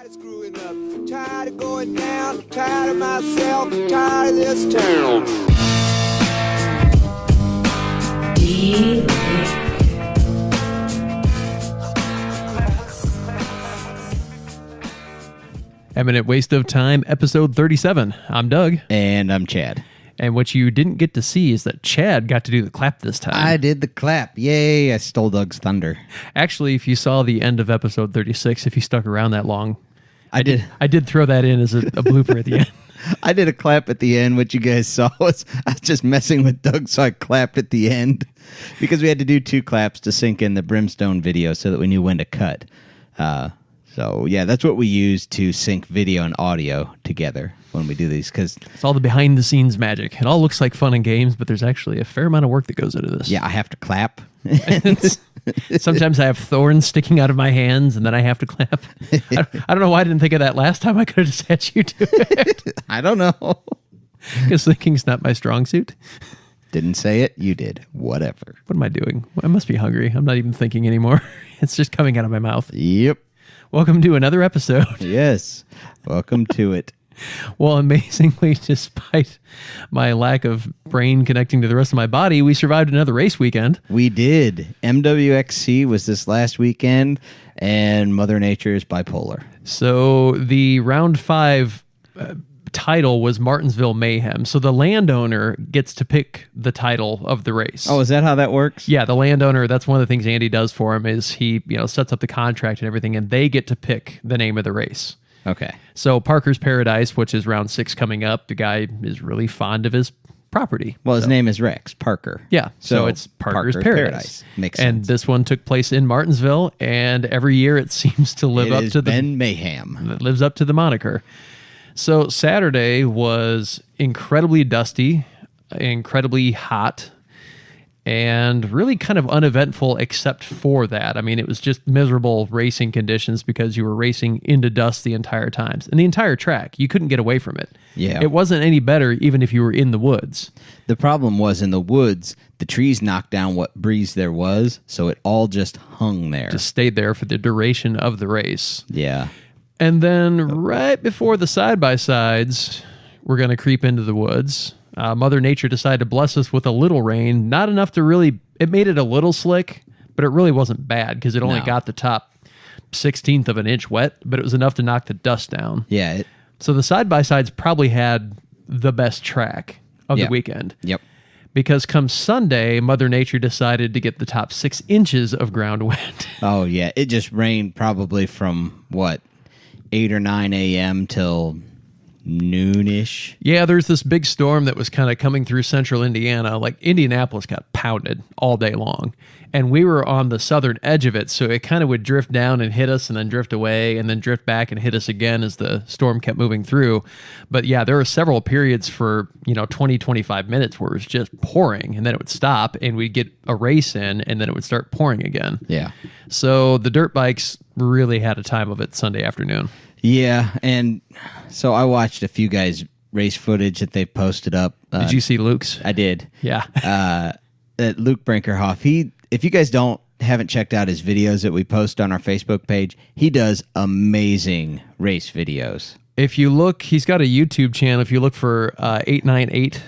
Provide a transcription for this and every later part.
Tired of screwing up, tired of going down, tired of myself, tired of this town. Eminent Waste of Time, episode 37. I'm Doug. And I'm Chad. And what you didn't get to see is that Chad got to do the clap this time. I did the clap. Yay, I stole Doug's thunder. Actually, if you saw the end of episode 36, if you stuck around that long, I did throw that in as a blooper at the end. I did a clap at the end. What you guys saw was I was just messing with Doug, so I clapped at the end because we had to do 2 claps to sync in the Brimstone video so that we knew when to cut. So, yeah, that's what we use to sync video and audio together when we do these. Cause it's all the behind-the-scenes magic. It all looks like fun and games, but there's actually a fair amount of work that goes into this. Yeah, I have to clap. Sometimes I have thorns sticking out of my hands, and then I have to clap. I don't know why I didn't think of that last time. I could have just had you do it. I don't know. Because thinking's not my strong suit. Didn't say it. You did. Whatever. What am I doing? I must be hungry. I'm not even thinking anymore. It's just coming out of my mouth. Yep. Welcome to another episode. Yes. Welcome to it. Well, amazingly, despite my lack of brain connecting to the rest of my body, we survived another race weekend. We did. MWXC was this last weekend, and Mother Nature is bipolar. So the round 5 title was Martinsville Mayhem. So the landowner gets to pick the title of the race. Oh, is that how that works? Yeah, the landowner, that's one of the things Andy does for him is he, sets up the contract and everything, and they get to pick the name of the race. Okay. So Parker's Paradise, which is round 6 coming up, the guy is really fond of his property. Well, his name is Rex Parker. Yeah, so it's Parker's Paradise. Makes sense. And this one took place in Martinsville, and every year it seems to live up to the mayhem. It lives up to the moniker. So Saturday was incredibly dusty, incredibly hot, and really kind of uneventful except for that. I mean, it was just miserable racing conditions because you were racing into dust the entire time. And the entire track, you couldn't get away from it. Yeah. It wasn't any better even if you were in the woods. The problem was in the woods, the trees knocked down what breeze there was, so it all just hung there. Just stayed there for the duration of the race. Yeah. And then right before the side-by-sides, we're going to creep into the woods. Mother Nature decided to bless us with a little rain. Not enough to really... It made it a little slick, but it really wasn't bad because it only got the top 16th of an inch wet, but it was enough to knock the dust down. Yeah. So the side-by-sides probably had the best track of the weekend. Yep. Because come Sunday, Mother Nature decided to get the top 6 inches of ground wet. Oh, yeah. It just rained probably from, 8 or 9 a.m. till noonish. Yeah, there's this big storm that was kind of coming through central Indiana. Like Indianapolis got pounded all day long. And we were on the southern edge of it, so it kind of would drift down and hit us and then drift away and then drift back and hit us again as the storm kept moving through. But yeah, there were several periods for, 20, 25 minutes where it was just pouring and then it would stop and we'd get a race in and then it would start pouring again. Yeah. So the dirt bikes really had a time of it Sunday afternoon. Yeah, and so I watched a few guys' race footage that they posted up. Did you see Luke's? I did. Yeah. Luke Brinkerhoff, if you guys haven't checked out his videos that we post on our Facebook page, he does amazing race videos. If you look, he's got a YouTube channel. If you look for 898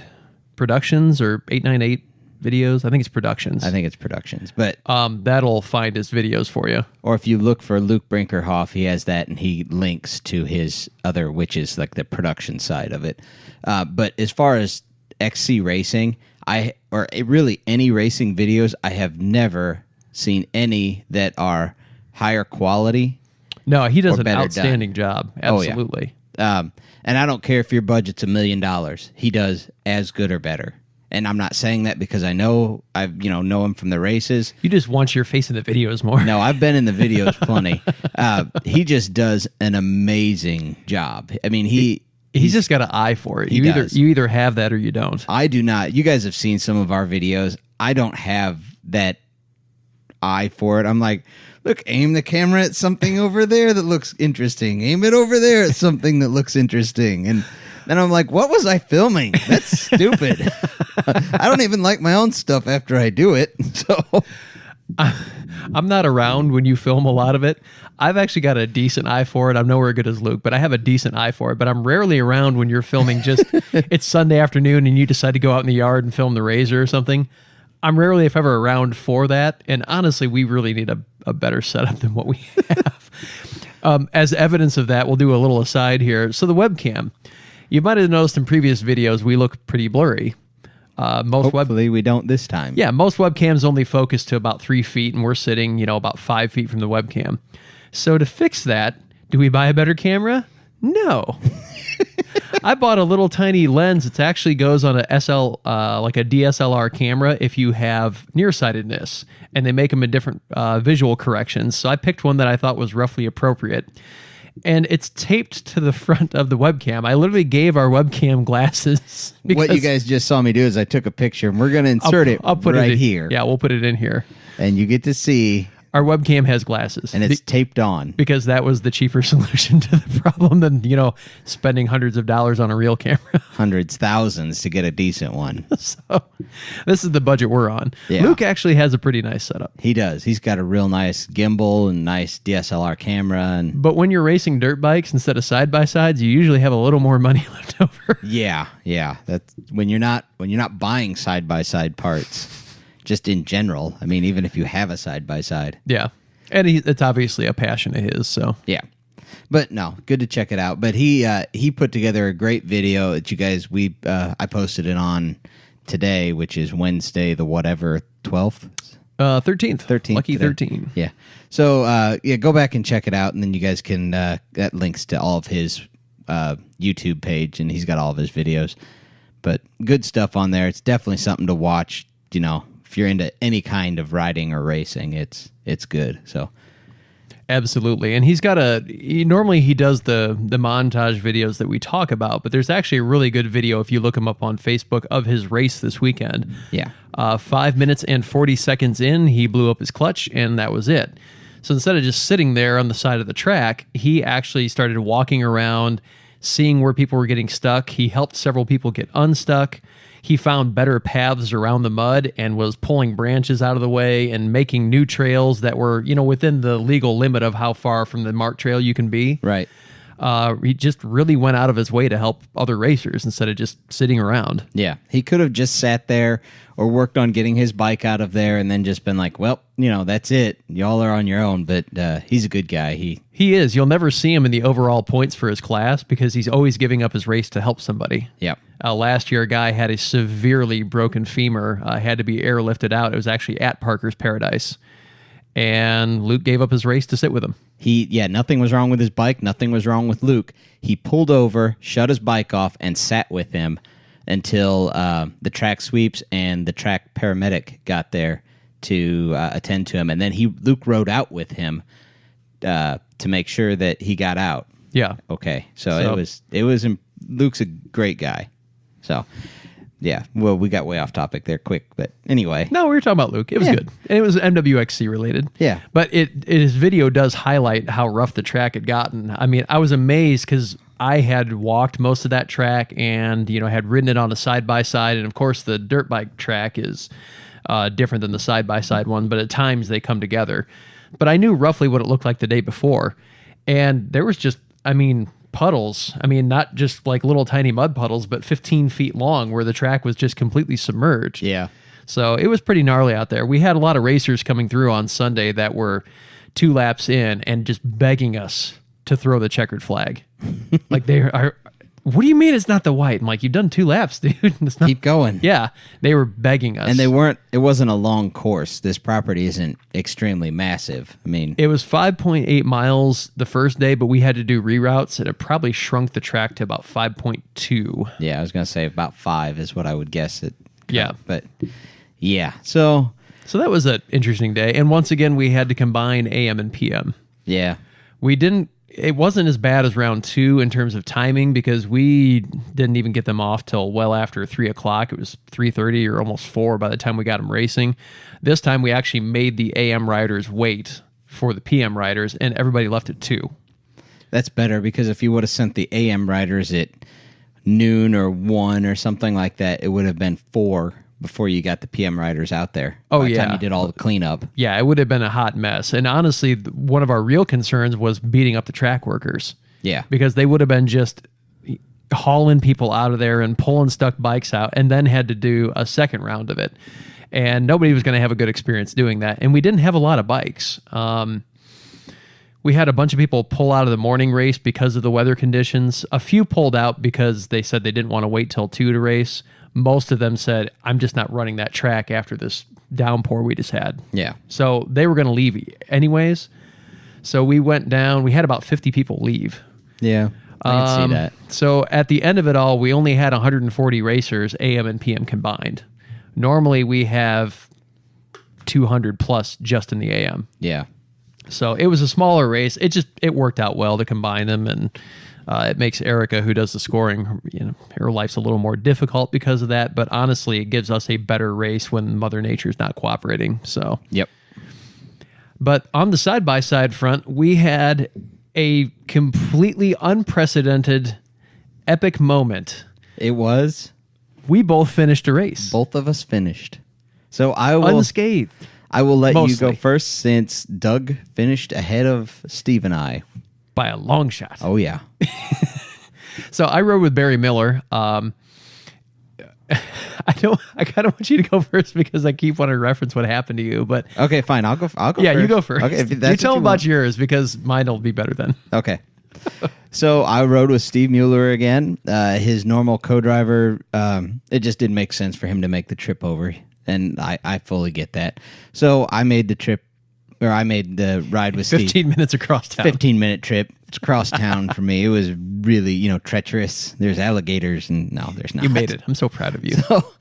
Productions or 898 Videos, I think it's Productions. But that'll find his videos for you. Or if you look for Luke Brinkerhoff, he has that, and he links to his other, which is like the production side of it. But as far as XC racing, really any racing videos, I have never seen any that are higher quality. No, he does an outstanding job. Absolutely. Oh, yeah. And I don't care if your budget's $1 million. He does as good or better. And I'm not saying that because I know know him from the races. You just want your face in the videos more. No, I've been in the videos plenty. He just does an amazing job. I mean, he's just got an eye for it. You either have that or you don't. I do not. You guys have seen some of our videos. I don't have that eye for it. I'm like, look, aim the camera at something over there that looks interesting. Aim it over there at something that looks interesting. And then I'm like, what was I filming? That's stupid. I don't even like my own stuff after I do it. So I'm not around when you film a lot of it. I've actually got a decent eye for it. I'm nowhere good as Luke, but I have a decent eye for it. But I'm rarely around when you're filming just, it's Sunday afternoon and you decide to go out in the yard and film the Razor or something. I'm rarely, if ever, around for that. And honestly, we really need a better setup than what we have. As evidence of that, we'll do a little aside here. So the webcam, you might have noticed in previous videos, we look pretty blurry. Hopefully we don't this time. Yeah, most webcams only focus to about 3 feet, and we're sitting, about 5 feet from the webcam. So to fix that, do we buy a better camera? No. I bought a little tiny lens. It actually goes on a like a DSLR camera if you have nearsightedness, and they make them in different visual corrections. So I picked one that I thought was roughly appropriate. And it's taped to the front of the webcam. I literally gave our webcam glasses. What you guys just saw me do is I took a picture, and we're going to insert it right here. Yeah, we'll put it in here. And you get to see. Our webcam has glasses. And it's taped on. Because that was the cheaper solution to the problem than, spending hundreds of dollars on a real camera. Hundreds, thousands to get a decent one. So this is the budget we're on. Yeah. Luke actually has a pretty nice setup. He does. He's got a real nice gimbal and nice DSLR camera. But when you're racing dirt bikes instead of side-by-sides, you usually have a little more money left over. Yeah. That's when you're not buying side-by-side parts. Just in general. I mean, even if you have a side-by-side. Yeah. And it's obviously a passion of his, so. Yeah. But no, good to check it out. But he put together a great video that you guys, I posted it on today, which is Wednesday, the whatever, 12th? 13th. 13th. Lucky today. 13. Yeah. So, go back and check it out, and then you guys can, that links to all of his YouTube page, and he's got all of his videos. But good stuff on there. It's definitely something to watch, if you're into any kind of riding or racing, it's good. So absolutely. And he's got normally he does the montage videos that we talk about, but there's actually a really good video if you look him up on Facebook of his race this weekend. Yeah. 5 minutes and 40 seconds in, he blew up his clutch, and that was it. So instead of just sitting there on the side of the track, he actually started walking around, seeing where people were getting stuck. He helped several people get unstuck. He found better paths around the mud and was pulling branches out of the way and making new trails that were, within the legal limit of how far from the marked trail you can be. Right. He just really went out of his way to help other racers instead of just sitting around. Yeah. He could have just sat there or worked on getting his bike out of there and then just been like, well, that's it. Y'all are on your own. But he's a good guy. He is. You'll never see him in the overall points for his class because he's always giving up his race to help somebody. Yeah. Last year, a guy had a severely broken femur, had to be airlifted out. It was actually at Parker's Paradise. And Luke gave up his race to sit with him. Nothing was wrong with his bike. Nothing was wrong with Luke. He pulled over, shut his bike off, and sat with him until the track sweeps and the track paramedic got there to attend to him. And then Luke rode out with him to make sure that he got out. Yeah. Okay. So it was Luke's a great guy. So, yeah. Well, we got way off topic there quick, but anyway. No, we were talking about Luke. It was good. And it was MWXC related. Yeah. But his video does highlight how rough the track had gotten. I mean, I was amazed because I had walked most of that track and, had ridden it on a side-by-side. And, of course, the dirt bike track is different than the side-by-side one, but at times they come together. But I knew roughly what it looked like the day before. And there was just, puddles. Not just like little tiny mud puddles, but 15 feet long where the track was just completely submerged. Yeah. So it was pretty gnarly out there. We had a lot of racers coming through on Sunday that were 2 laps in and just begging us to throw the checkered flag. Like they are, what do you mean it's not the white? I'm like, you've done 2 laps, dude. It's not, keep going. Yeah. They were begging us. And it wasn't a long course. This property isn't extremely massive. It was 5.8 miles the first day, but we had to do reroutes and it probably shrunk the track to about 5.2. Yeah, I was going to say about 5 is what I would guess it. Yeah. But yeah, so that was an interesting day. And once again, we had to combine AM and PM. Yeah. It wasn't as bad as round 2 in terms of timing because we didn't even get them off till well after 3 o'clock. It was 3:30 or almost 4 by the time we got them racing. This time we actually made the AM riders wait for the PM riders and everybody left at 2. That's better because if you would have sent the AM riders at noon or 1 or something like that, it would have been 4 before you got the PM riders out there. Oh, By the yeah. time you did all the cleanup. Yeah, it would have been a hot mess. And honestly, one of our real concerns was beating up the track workers. Yeah. Because they would have been just hauling people out of there and pulling stuck bikes out, and then had to do a second round of it. And nobody was going to have a good experience doing that. And we didn't have a lot of bikes. We had a bunch of people pull out of the morning race because of the weather conditions. A few pulled out because they said they didn't want to wait till 2 to race. Most of them said, I'm just not running that track after this downpour we just had. Yeah. So they were going to leave anyways. So we went down. We had about 50 people leave. Yeah. I can see that. So at the end of it all, we only had 140 racers, AM and PM combined. Normally we have 200 plus just in the AM. Yeah. So it was a smaller race. It worked out well to combine them, and it makes Erica, who does the scoring, her life's a little more difficult because of that. But honestly, it gives us a better race when Mother Nature's not cooperating. So Yep. But on the side-by-side front, we had a completely unprecedented, epic moment. It was. We both finished a race. Both of us finished. So I will Unscathed. I will let you Mostly. go first since Doug finished ahead of Steve and I. By a long shot. Oh, yeah. So I rode with Barry Miller. I kind of want you to go first because I keep wanting to reference what happened to you. But Okay, fine. I'll go yeah, first. you go first. Okay, if you that's tell what them about want. yours because mine will be better then. Okay. So I rode with Steve Mueller again. His normal co-driver, it just didn't make sense for him to make the trip over. And I fully get that. So I made the ride with 15 Steve. minutes across town. 15-minute trip. It's across town for me. It was really, treacherous. There's alligators, and no, there's not. You made it. I'm so proud of you. So,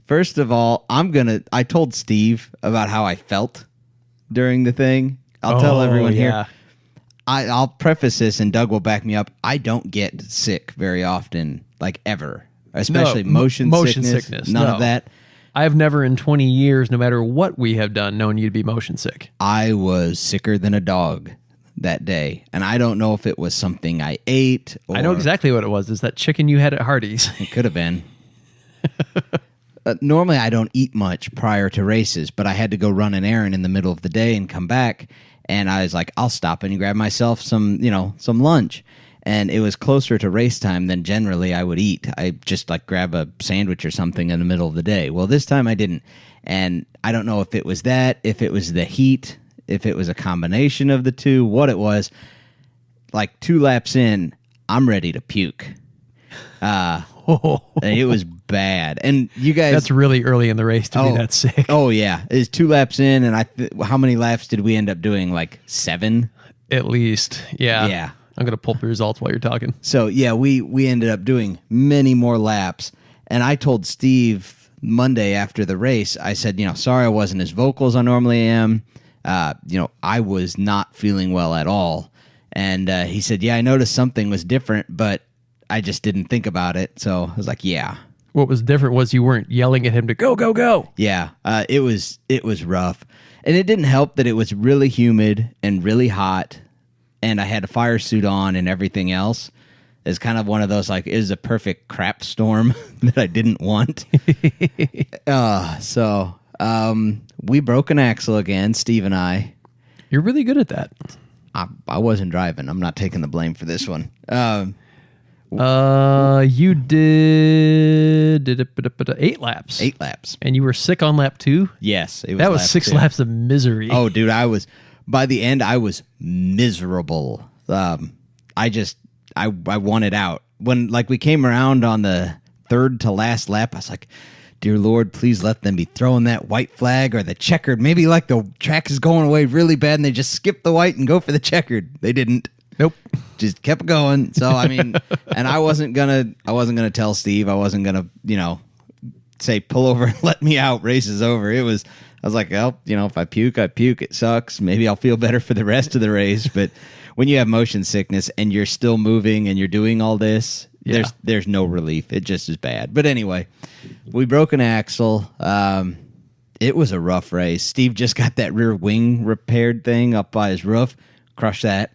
first of all, I told Steve about how I felt during the thing. I'll tell everyone here. I'll preface this, and Doug will back me up. I don't get sick very often, like ever, especially motion sickness. None of that. I've never in 20 years, no matter what we have done, known you to be motion sick. I was sicker than a dog that day, and I don't know if it was something I ate. Or I know exactly what it was. It's that chicken you had at Hardee's. It could have been. Normally, I don't eat much prior to races, but I had to go run an errand in the middle of the day and come back, and I was like, I'll stop and grab myself some lunch. And it was closer to race time than generally I would eat. I just grab a sandwich or something in the middle of the day. Well, this time I didn't. And I don't know if it was that, if it was the heat, if it was a combination of the two, what it was. 2 laps in, I'm ready to puke. And it was bad. And you guys... That's really early in the race to be that sick. Oh, yeah. It's 2 laps in, and how many laps did we end up doing? 7? At least. Yeah. Yeah. I'm going to pull up the results while you're talking. So, yeah, we ended up doing many more laps. And I told Steve Monday after the race, I said, sorry I wasn't as vocal as I normally am. I was not feeling well at all. And he said, yeah, I noticed something was different, but I just didn't think about it. So I was like, yeah. What was different was you weren't yelling at him to go, go, go. Yeah, it was rough. And it didn't help that it was really humid and really hot. And I had a fire suit on and everything else. It's kind of one of those, it was a perfect crap storm that I didn't want. We broke an axle again, Steve and I. You're really good at that. I wasn't driving. I'm not taking the blame for this one. You did 8 laps. 8 laps. And you were sick on lap 2? Yes. It was that was lap 6 2. laps of misery. Oh, dude, by the end, I was miserable. I wanted out. When we came around on the 3rd to last lap, I was like, dear Lord, please let them be throwing that white flag or the checkered. Maybe the track is going away really bad and they just skip the white and go for the checkered. They didn't. Nope. Just kept going. So, and I wasn't gonna tell Steve. I wasn't gonna, say pull over and let me out. Race is over. I was like, well, if I puke, I puke. It sucks. Maybe I'll feel better for the rest of the race. But when you have motion sickness and you're still moving and you're doing all this, there's no relief. It just is bad. But anyway, we broke an axle. It was a rough race. Steve just got that rear wing repaired thing up by his roof. Crushed that.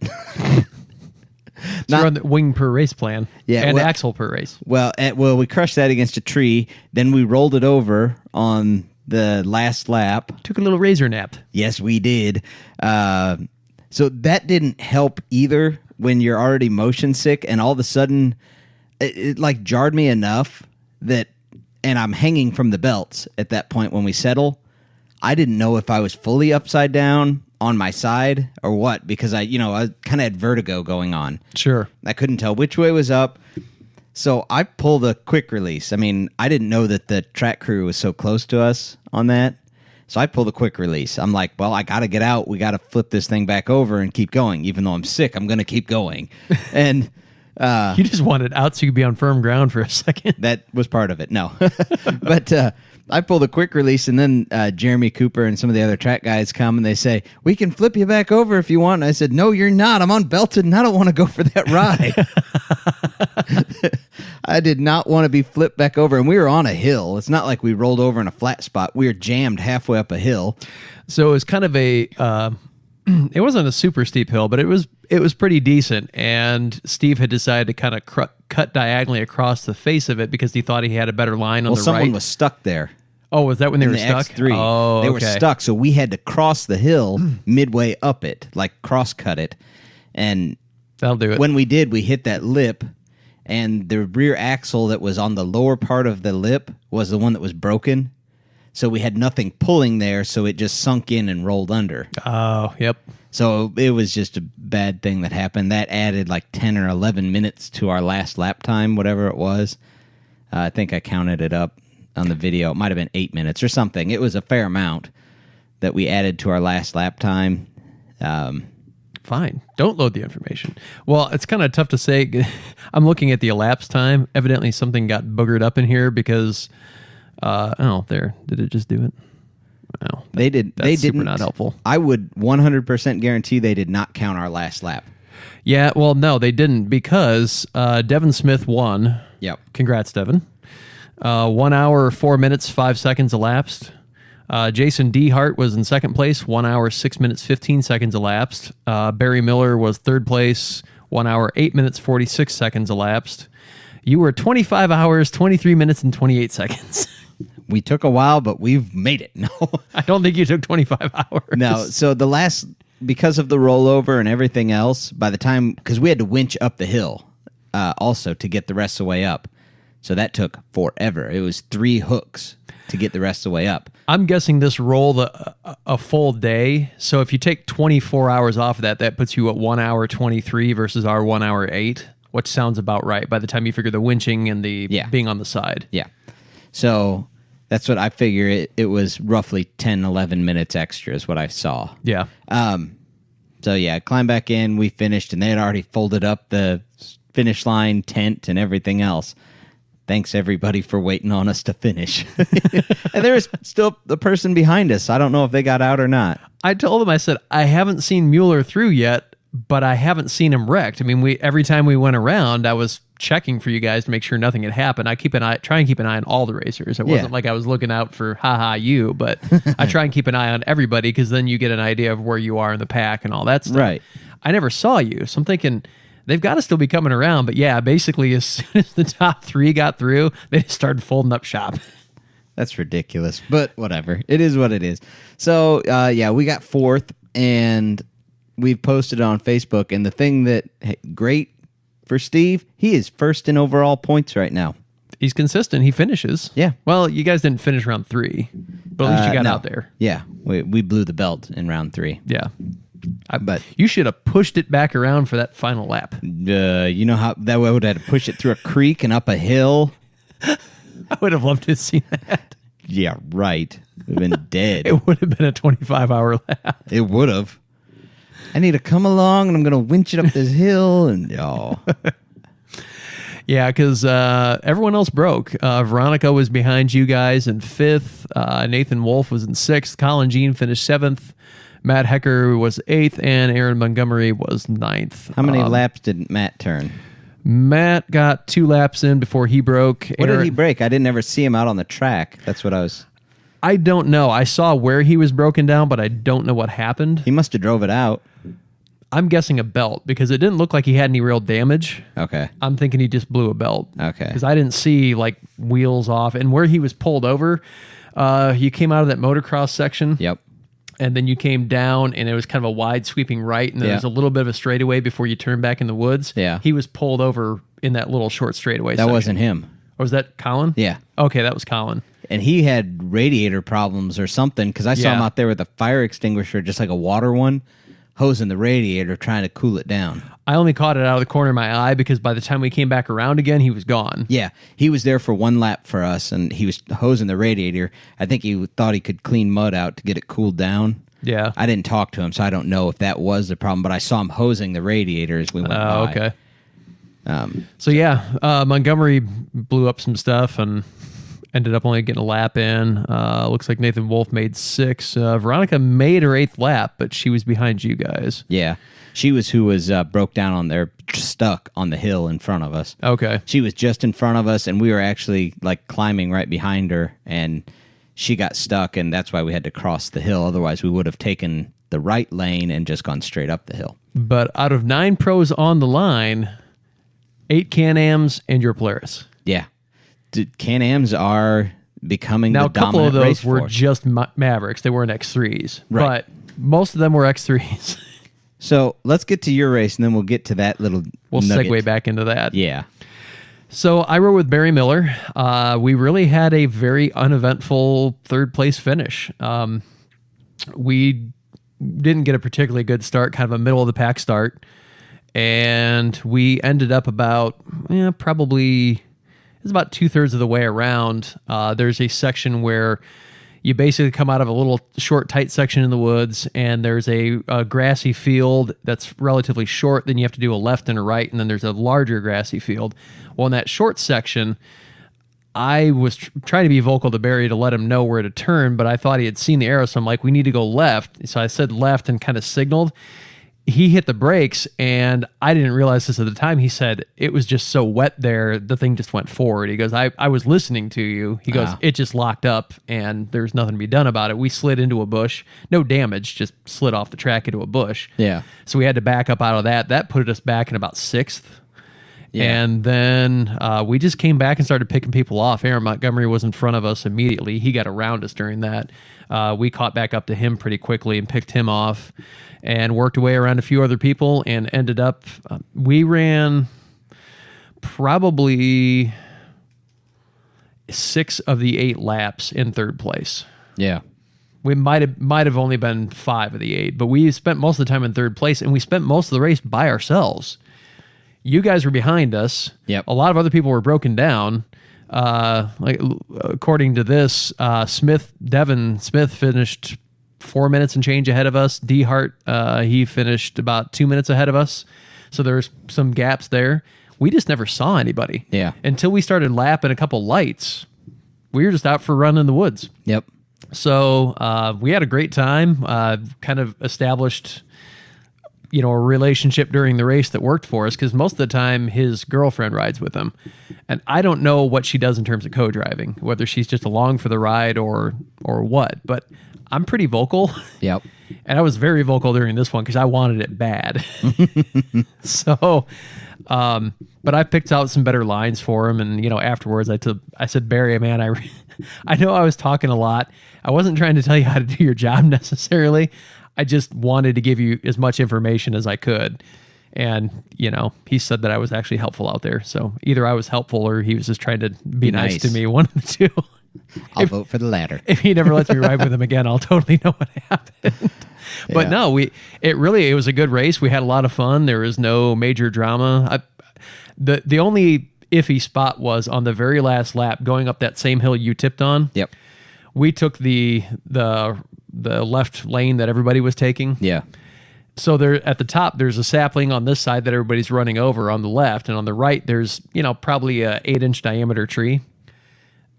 So you're on the wing per race plan. Yeah, and well- axle per race. Well, we crushed that against a tree. Then we rolled it over on the last lap. Took a little razor nap. Yes, we did. So that didn't help either when you're already motion sick, and all of a sudden it like jarred me enough that, and I'm hanging from the belts at that point when we settle. I didn't know if I was fully upside down on my side or what, because I kind of had vertigo going on. Sure. I couldn't tell which way was up. So I pulled a quick release. I mean, I didn't know that the track crew was so close to us on that. So I pulled a quick release. I'm like, well, I got to get out. We got to flip this thing back over and keep going. Even though I'm sick, I'm going to keep going. And You just wanted out so you could be on firm ground for a second. that was part of it. No. But I pulled a quick release, and then Jeremy Cooper and some of the other track guys come, and they say, we can flip you back over if you want. And I said, no, you're not. I'm unbelted, and I don't want to go for that ride. I did not want to be flipped back over, and we were on a hill. It's not like we rolled over in a flat spot. We were jammed halfway up a hill. So it was kind of a it wasn't a super steep hill, but it was pretty decent. And Steve had decided to kind of cut diagonally across the face of it because he thought he had a better line on the right. Well, someone was stuck there. Oh, was that when they In were the stuck? X3. Oh, they okay. were stuck, so we had to cross the hill midway up it, like cross-cut it. And That'll do it. when we did, we hit that lip, and the rear axle that was on the lower part of the lip was the one that was broken. So we had nothing pulling there, so it just sunk in and rolled under. Oh, yep. So it was just a bad thing that happened. That added like 10 or 11 minutes to our last lap time, whatever it was. I think I counted it up on the video. It might have been 8 minutes or something. It was a fair amount that we added to our last lap time. Fine. Don't load the information. Well, it's kind of tough to say. I'm looking at the elapsed time. Evidently something got boogered up in here because... there. Did it just do it? Oh, They did. That's They super didn't. not helpful. I would 100% guarantee they did not count our last lap. Yeah, well, no, they didn't because Devin Smith won. Yep. Congrats, Devin. 1 hour, 4 minutes, 5 seconds elapsed. Jason Dehart was in second place, 1 hour, 6 minutes, 15 seconds elapsed. Barry Miller was third place, 1 hour, 8 minutes, 46 seconds elapsed. You were 25 hours, 23 minutes, and 28 seconds. We took a while, but we've made it. No. I don't think you took 25 hours. No. So the last, because of the rollover and everything else, by the time, because we had to winch up the hill also to get the rest of the way up. So that took forever. It was 3 hooks to get the rest of the way up. I'm guessing this rolled a full day. So if you take 24 hours off of that, that puts you at 1 hour 23 versus our 1 hour 8, which sounds about right by the time you figure the winching and the being on the side. Yeah. So that's what I figure. It was roughly 10, 11 minutes extra is what I saw. Yeah. So yeah, climb back in. We finished, and they had already folded up the finish line tent and everything else. Thanks everybody for waiting on us to finish. And there was still the person behind us. I don't know if they got out or not. I told them, I said, I haven't seen Mueller through yet, but I haven't seen him wrecked. I mean, every time we went around, I was checking for you guys to make sure nothing had happened. I try and keep an eye on all the racers. It wasn't like I was looking out for you, but I try and keep an eye on everybody because then you get an idea of where you are in the pack and all that stuff. Right. I never saw you, so I'm thinking they've got to still be coming around. But yeah, basically as soon as the top 3 got through, they just started folding up shop. That's ridiculous, but whatever. It is what it is. So we got 4th, and we've posted it on Facebook. And the thing that great for Steve, he is first in overall points right now. He's consistent. He finishes. Yeah. Well, you guys didn't finish round 3, but at least you got out there. Yeah, we blew the belt in round 3. Yeah. But you should have pushed it back around for that final lap. you know how that way I would have had to push it through a creek and up a hill. I would have loved to have seen that. Yeah, right. We've been dead. It would have been a 25-hour lap. It would have. I need to come along, and I'm going to winch it up this hill, and Yeah, because everyone else broke. Veronica was behind you guys in 5th. Nathan Wolf was in 6th. Colin Jean finished 7th. Matt Hecker was 8th, and Aaron Montgomery was 9th. How many laps did Matt turn? Matt got 2 laps in before he broke. What did he break? I didn't ever see him out on the track. That's what I was... I don't know. I saw where he was broken down, but I don't know what happened. He must have drove it out. I'm guessing a belt because it didn't look like he had any real damage. Okay. I'm thinking he just blew a belt. Okay. Because I didn't see like wheels off. And where he was pulled over, you came out of that motocross section. Yep. And then you came down and it was kind of a wide sweeping right. And then there's a little bit of a straightaway before you turn back in the woods. Yeah. He was pulled over in that little short straightaway That section. wasn't him. Or was that Colin? Yeah. Okay, that was Colin. And he had radiator problems or something because I saw him out there with a fire extinguisher, just like a water one, hosing the radiator, trying to cool it down. I only caught it out of the corner of my eye because by the time we came back around again, he was gone. Yeah, he was there for one lap for us, and he was hosing the radiator. I think he thought he could clean mud out to get it cooled down. Yeah. I didn't talk to him, so I don't know if that was the problem, but I saw him hosing the radiator as we went by. Oh, okay. So yeah, Montgomery blew up some stuff and ended up only getting a lap in. Looks like Nathan Wolf made 6. Veronica made her 8th lap, but she was behind you guys. Yeah, she was who was broke down on there, stuck on the hill in front of us. Okay. She was just in front of us, and we were actually like climbing right behind her, and she got stuck, and that's why we had to cross the hill. Otherwise, we would have taken the right lane and just gone straight up the hill. But out of 9 pros on the line, 8 Can-Ams and your Polaris. Yeah. Can-Ams are becoming Now, the a couple dominant of those race were force. just Mavericks. They weren't X3s. Right. But most of them were X3s. So let's get to your race, and then we'll get to that little We'll nugget. segue back into that. Yeah. So I rode with Barry Miller. We really had a very uneventful 3rd place finish. We didn't get a particularly good start, kind of a middle of the pack start. And we ended up about, probably, it's about 2/3 of the way around. There's a section where you basically come out of a little short, tight section in the woods, and there's a grassy field that's relatively short. Then you have to do a left and a right, and then there's a larger grassy field. Well, in that short section, I was trying to be vocal to Barry to let him know where to turn, but I thought he had seen the arrow, so I'm like, we need to go left. So I said left and kind of signaled. He hit the brakes, and I didn't realize this at the time. He said, it was just so wet there, the thing just went forward. He goes, I was listening to you. He goes, it just locked up, and there's nothing to be done about it. We slid into a bush. No damage, just slid off the track into a bush. Yeah. So we had to back up out of that. That put us back in about 6th. Yeah. And then we just came back and started picking people off. Aaron Montgomery was in front of us immediately. He got around us during that. We caught back up to him pretty quickly and picked him off and worked away around a few other people and ended up, we ran probably 6 of the 8 laps in 3rd place. Yeah. We might have only been 5 of the 8, but we spent most of the time in 3rd place, and we spent most of the race by ourselves. You guys were behind us. Yep. A lot of other people were broken down. Like according to this, Devin Smith finished 4 minutes and change ahead of us. D Hart, he finished about 2 minutes ahead of us. So there's some gaps there. We just never saw anybody. Yeah. Until we started lapping a couple lights. We were just out for a run in the woods. Yep. So we had a great time. Kind of established, a relationship during the race that worked for us because most of the time his girlfriend rides with him. And I don't know what she does in terms of co-driving, whether she's just along for the ride or what. But I'm pretty vocal. Yep. And I was very vocal during this one because I wanted it bad. So, but I picked out some better lines for him. And, afterwards I said, Barry, man, I know I was talking a lot. I wasn't trying to tell you how to do your job necessarily. I just wanted to give you as much information as I could. And, he said that I was actually helpful out there. So either I was helpful or he was just trying to be nice to me, one of the two. I'll vote for the latter. If he never lets me ride with him again, I'll totally know what happened. But no, it was a good race. We had a lot of fun. There was no major drama. The only iffy spot was on the very last lap going up that same hill you tipped on. Yep. We took the left lane that everybody was taking. Yeah. So there at the top, there's a sapling on this side that everybody's running over on the left, and on the right, there's probably a 8-inch diameter tree.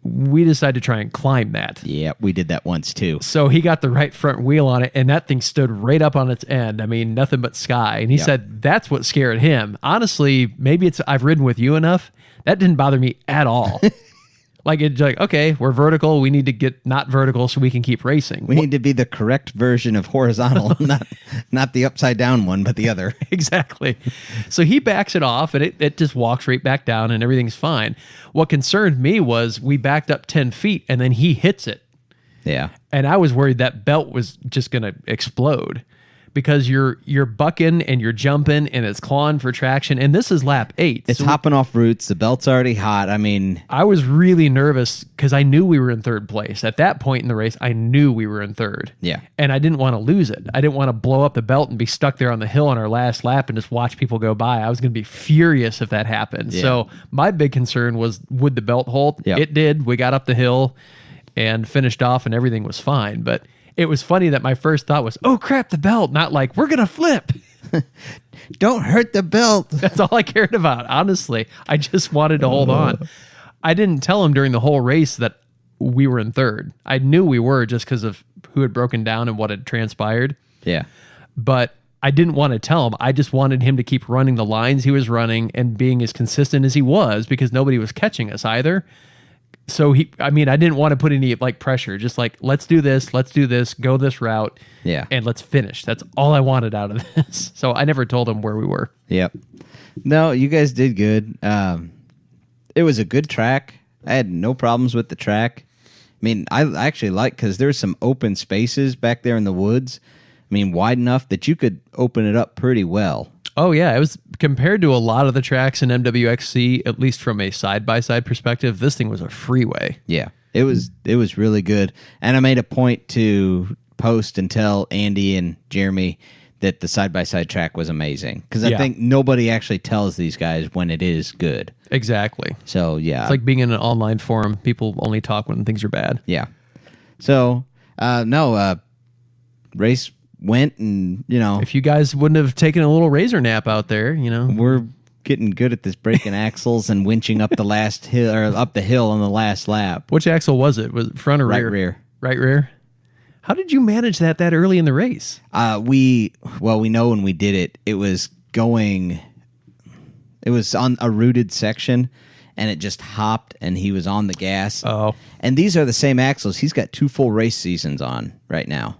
We decided to try and climb that. Yeah, we did that once too. So he got the right front wheel on it, and that thing stood right up on its end. I mean, nothing but sky. And he said that's what scared him. Honestly, maybe I've ridden with you enough. That didn't bother me at all. Like, it's like, okay, we're vertical. We need to get not vertical so we can keep racing. We need to be the correct version of horizontal, not the upside down one, but the other. Exactly. So he backs it off and it just walks right back down and everything's fine. What concerned me was we backed up 10 feet and then he hits it. Yeah. And I was worried that belt was just going to explode because you're bucking and you're jumping and it's clawing for traction. And this is lap 8. It's hopping off roots. The belt's already hot. I mean, I was really nervous because I knew we were in third place. At that point in the race, I knew we were in third. Yeah. And I didn't want to lose it. I didn't want to blow up the belt and be stuck there on the hill on our last lap and just watch people go by. I was going to be furious if that happened. Yeah. So my big concern was, would the belt hold? Yep. It did. We got up the hill and finished off and everything was fine. But it was funny that my first thought was, oh crap, the belt, not like, we're going to flip. don't hurt the belt. That's all I cared about, honestly. I just wanted to hold on. I didn't tell him during the whole race that we were in third. I knew we were just because of who had broken down and what had transpired. Yeah. But I didn't want to tell him. I just wanted him to keep running the lines he was running and being as consistent as he was because nobody was catching us either. So I didn't want to put any like pressure, just like, let's do this, go this route. Yeah. And let's finish. That's all I wanted out of this. So I never told him where we were. Yep. No, you guys did good. It was a good track. I had no problems with the track. I mean, I actually like, because there's some open spaces back there in the woods. I mean, wide enough that you could open it up pretty well. Oh, yeah. It was compared to a lot of the tracks in MWXC, at least from a side-by-side perspective, this thing was a freeway. Yeah, it was really good. And I made a point to post and tell Andy and Jeremy that the side-by-side track was amazing. Because I think nobody actually tells these guys when it is good. Exactly. So, yeah. It's like being in an online forum. People only talk when things are bad. Yeah. So, race went and, if you guys wouldn't have taken a little razor nap out there, we're getting good at this breaking axles and winching up the last hill or up the hill on the last lap. Which axle was it? Was it front or rear? Rear. Right rear. How did you manage that early in the race? We know when we did it, it was on a rooted section and it just hopped and he was on the gas. Oh. And these are the same axles he's got 2 full race seasons on right now.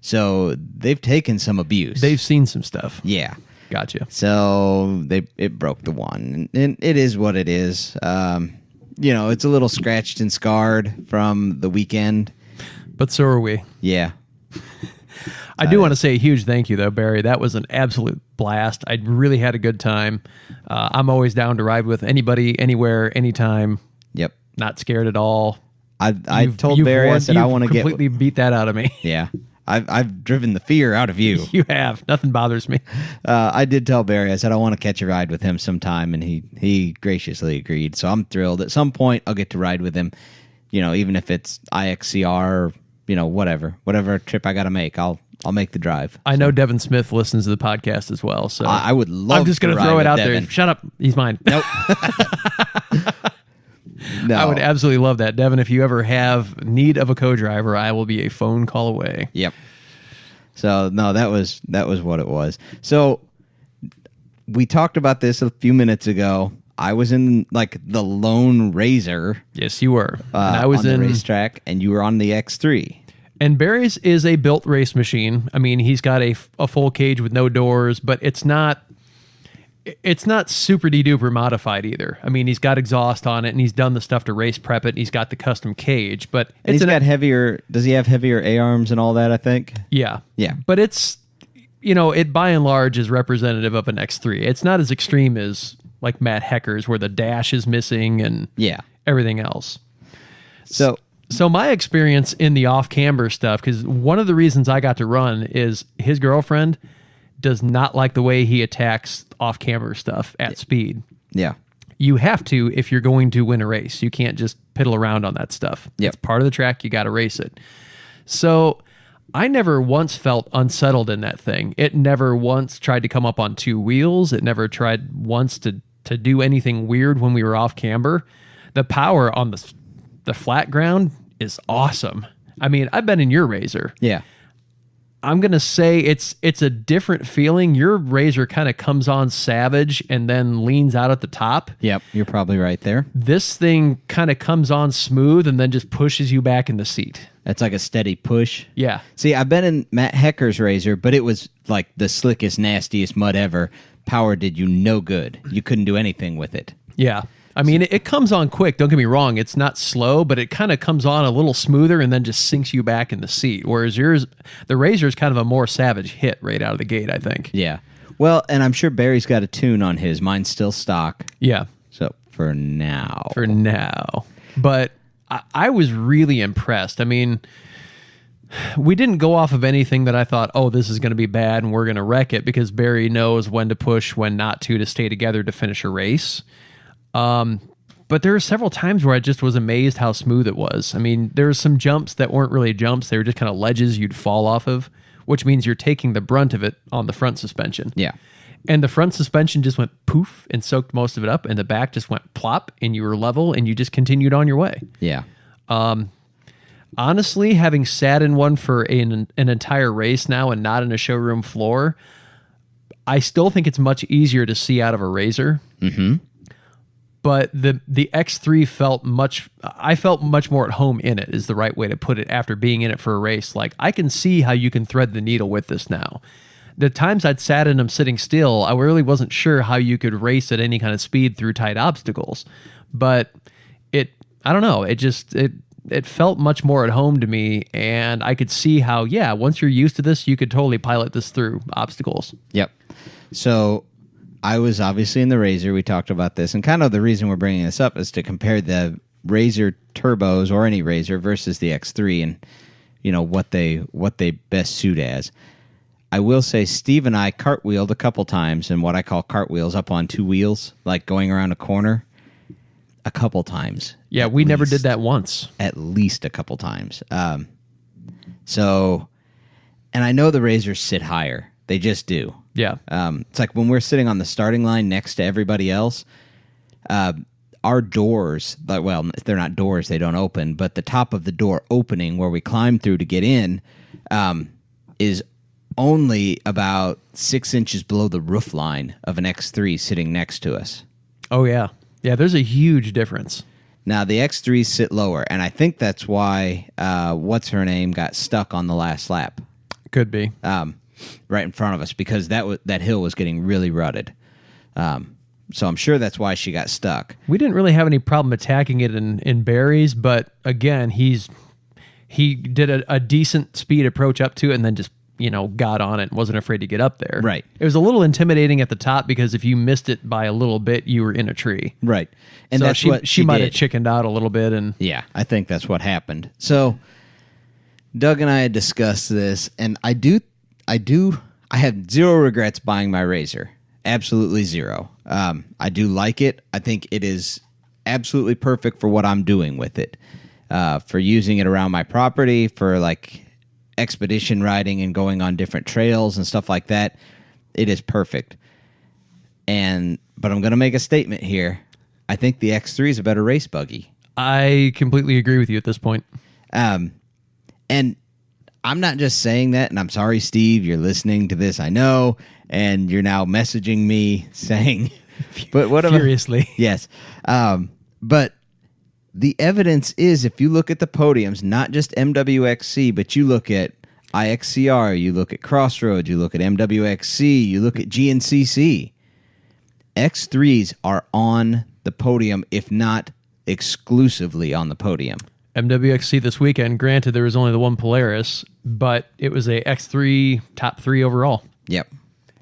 So they've taken some abuse. They've seen some stuff. Yeah. Gotcha. So it broke the one. And it is what it is. It's a little scratched and scarred from the weekend. But so are we. Yeah. I do want to say a huge thank you, though, Barry. That was an absolute blast. I really had a good time. I'm always down to ride with anybody, anywhere, anytime. Yep. Not scared at all. I told Barry, I said, I want to completely beat that out of me. Yeah. I've driven the fear out of you. You have. Nothing bothers me. I did tell Barry, I said, I want to catch a ride with him sometime, and he graciously agreed. So I'm thrilled. At some point, I'll get to ride with him, even if it's IXCR or, whatever trip I got to make, I'll make the drive. I know Devin Smith listens to the podcast as well. So I would love I'm just going to throw it out there. Shut up. He's mine. Nope. No. I would absolutely love that. Devin, if you ever have need of a co-driver, I will be a phone call away. Yep. So, no, that was what it was. So, we talked about this a few minutes ago. I was in, the lone razor. Yes, you were. And I was on the racetrack, and you were on the X3. And Barry's is a built race machine. I mean, he's got a full cage with no doors, but it's not super de-duper modified either. I mean, he's got exhaust on it, and he's done the stuff to race prep it, and he's got the custom cage. But does he have heavier A-arms and all that, I think? Yeah. Yeah. But it's, it by and large is representative of an X3. It's not as extreme as like Matt Hecker's where the dash is missing and everything else. So my experience in the off-camber stuff, because one of the reasons I got to run is his girlfriend does not like the way he attacks off-camber stuff at speed. Yeah. You have to if you're going to win a race. You can't just piddle around on that stuff. Yep. It's part of the track. You got to race it. So I never once felt unsettled in that thing. It never once tried to come up on 2 wheels. It never tried once to do anything weird when we were off-camber. The power on the flat ground is awesome. I mean, I've been in your razor. Yeah. I'm going to say it's a different feeling. Your Razor kind of comes on savage and then leans out at the top. Yep, you're probably right there. This thing kind of comes on smooth and then just pushes you back in the seat. That's like a steady push. Yeah. See, I've been in Matt Hecker's Razor, but it was like the slickest, nastiest mud ever. Power did you no good. You couldn't do anything with it. Yeah. I mean, it comes on quick. Don't get me wrong. It's not slow, but it kind of comes on a little smoother and then just sinks you back in the seat. Whereas yours, the Razor is kind of a more savage hit right out of the gate, I think. Yeah. Well, and I'm sure Barry's got a tune on his. Mine's still stock. Yeah. So for now. But I was really impressed. I mean, we didn't go off of anything that I thought, oh, this is going to be bad and we're going to wreck it, because Barry knows when to push, when not to stay together to finish a race. But there were several times where I just was amazed how smooth it was. I mean, there were some jumps that weren't really jumps. They were just kind of ledges you'd fall off of, which means you're taking the brunt of it on the front suspension. Yeah. And the front suspension just went poof and soaked most of it up, and the back just went plop, and you were level, and you just continued on your way. Yeah. Honestly, having sat in one for an entire race now and not in a showroom floor, I still think it's much easier to see out of a Razor. Mm-hmm. But the X3 felt much more at home in it, is the right way to put it, after being in it for a race. Like, I can see how you can thread the needle with this now. The times I'd sat in them sitting still, I really wasn't sure how you could race at any kind of speed through tight obstacles. But I don't know, it felt much more at home to me, and I could see how, yeah, once you're used to this, you could totally pilot this through obstacles. Yep. So I was obviously in the Razor. We talked about this, and kind of the reason we're bringing this up is to compare the Razor turbos, or any Razor, versus the X3, and what they best suit as. I will say Steve and I cartwheeled a couple times, and what I call cartwheels, up on two wheels, like going around a corner, a couple times. Yeah, we never did that once. At least a couple times. So, and I know the Razors sit higher. They just do. Yeah. It's like when we're sitting on the starting line next to everybody else, our doors, well, if they're not doors, they don't open, but the top of the door opening where we climb through to get in is only about 6 inches below the roof line of an X3 sitting next to us. Oh, yeah. Yeah, there's a huge difference. Now, the X3s sit lower, and I think that's why what's-her-name got stuck on the last lap. Could be. Right in front of us, because that hill was getting really rutted. So I'm sure that's why she got stuck. We didn't really have any problem attacking it in Barry's, but again, he did a decent speed approach up to it and then just got on it and wasn't afraid to get up there. Right. It was a little intimidating at the top, because if you missed it by a little bit, you were in a tree. Right. And so that's what she might have chickened out a little bit. And yeah, I think that's what happened. So Doug and I had discussed this, and I have zero regrets buying my Razor. Absolutely zero. I do like it. I think it is absolutely perfect for what I'm doing with it. For using it around my property, for like expedition riding and going on different trails and stuff like that. It is perfect. But I'm going to make a statement here. I think the X3 is a better race buggy. I completely agree with you at this point. And I'm not just saying that, and I'm sorry, Steve, you're listening to this, I know, and you're now messaging me saying, but what furiously. Yes. But the evidence is, if you look at the podiums, not just MWXC, but you look at IXCR, you look at Crossroads, you look at MWXC, you look at GNCC, X3s are on the podium, if not exclusively on the podium. MWXC this weekend, granted there was only the one Polaris, but it was a X3 top 3 overall. Yep.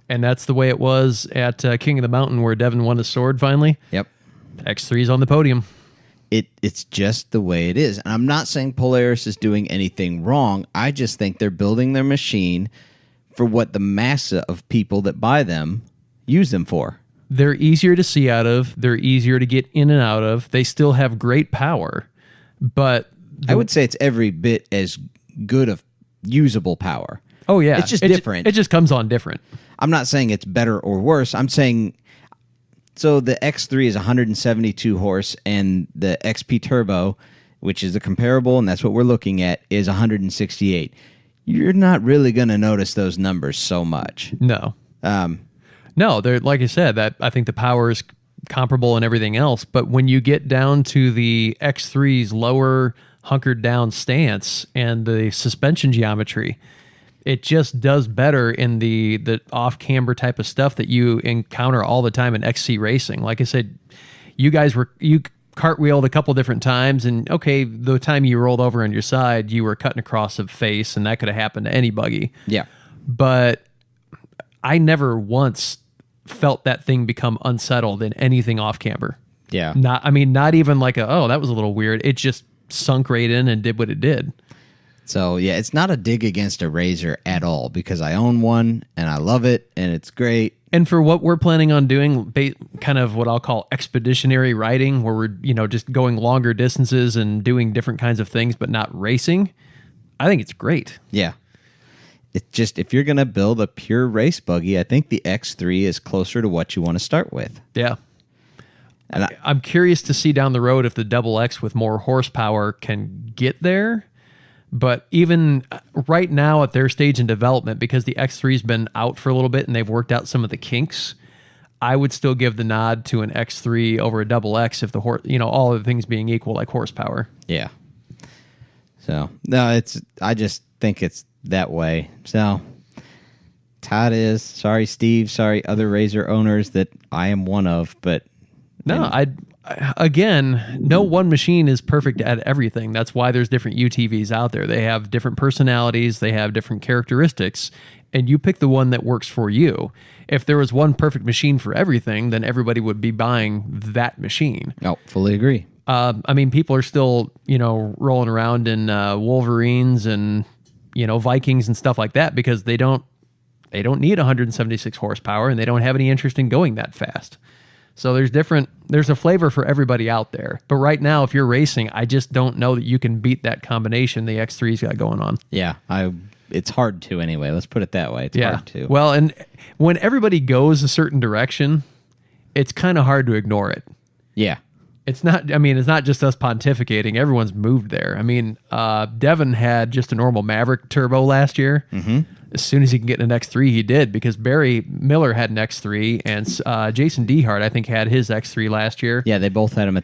And that's the way it was at King of the Mountain, where Devin won his sword finally. Yep. X3's on the podium. It's just the way it is. And I'm not saying Polaris is doing anything wrong. I just think they're building their machine for what the massa of people that buy them use them for. They're easier to see out of. They're easier to get in and out of. They still have great power. But I would say it's every bit as good of usable power. Oh, yeah. It's just different. It just comes on different. I'm not saying it's better or worse. I'm saying, so the X3 is 172 horse, and the XP Turbo, which is the comparable, and that's what we're looking at, is 168. you're not really going to notice those numbers so much. No. No, they're like I said, that I think the power is comparable and everything else, but when you get down to the X3's lower hunkered down stance and the suspension geometry, it just does better in the off camber type of stuff that you encounter all the time in XC racing. Like I said, you cartwheeled a couple different times, and okay, the time you rolled over on your side, you were cutting across a face, and that could have happened to any buggy. Yeah. But I never once felt that thing become unsettled in anything off camber. Yeah. Not even like that was a little weird. It just sunk right in and did what it did. So, yeah, it's not a dig against a Razor at all, because I own one and I love it and it's great. And for what we're planning on doing, kind of what I'll call expeditionary riding, where we're, just going longer distances and doing different kinds of things, but not racing, I think it's great. Yeah. It's just, if you're going to build a pure race buggy, I think the X3 is closer to what you want to start with. Yeah. And I'm curious to see down the road if the Double X with more horsepower can get there. But even right now at their stage in development, because the X3's been out for a little bit and they've worked out some of the kinks, I would still give the nod to an X3 over a Double X if all other things being equal, like horsepower. Yeah. So, no, I just think it's that way. So, Todd is, sorry, Steve, sorry, other Razor owners that I am one of, but... No, again, no one machine is perfect at everything. That's why there's different UTVs out there. They have different personalities, they have different characteristics, and you pick the one that works for you. If there was one perfect machine for everything, then everybody would be buying that machine. Oh, fully agree. People are still, rolling around in Wolverines and, Vikings and stuff like that because they don't need 176 horsepower and they don't have any interest in going that fast. So there's a flavor for everybody out there. But right now, if you're racing, I just don't know that you can beat that combination the X3's got going on. Yeah, it's hard to anyway. Let's put it that way. It's hard to. Well, and when everybody goes a certain direction, it's kind of hard to ignore it. Yeah. It's not just us pontificating. Everyone's moved there. Devin had just a normal Maverick turbo last year. Mm-hmm. As soon as he can get an X3, he did, because Barry Miller had an X3, and Jason Dehart, I think, had his X3 last year. Yeah, they both had him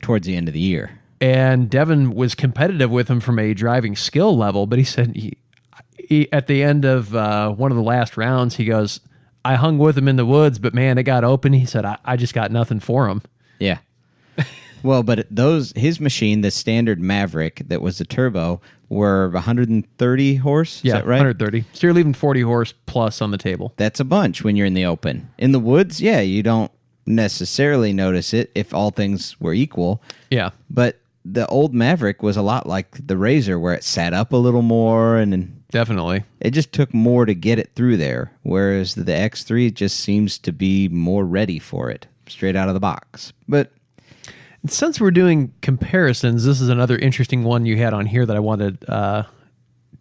towards the end of the year. And Devin was competitive with him from a driving skill level, but he said he at the end of one of the last rounds, he goes, I hung with him in the woods, but man, it got open. He said, I just got nothing for him. Yeah. Well, but his machine, the standard Maverick that was a turbo, were 130 horse. Yeah, is that right? 130. So you're leaving 40 horse plus on the table. That's a bunch when you're in the open. In the woods, yeah, you don't necessarily notice it if all things were equal. Yeah. But the old Maverick was a lot like the Razor, where it sat up a little more, and definitely it just took more to get it through there, whereas the X3 just seems to be more ready for it straight out of the box. But since we're doing comparisons, this is another interesting one you had on here that I wanted to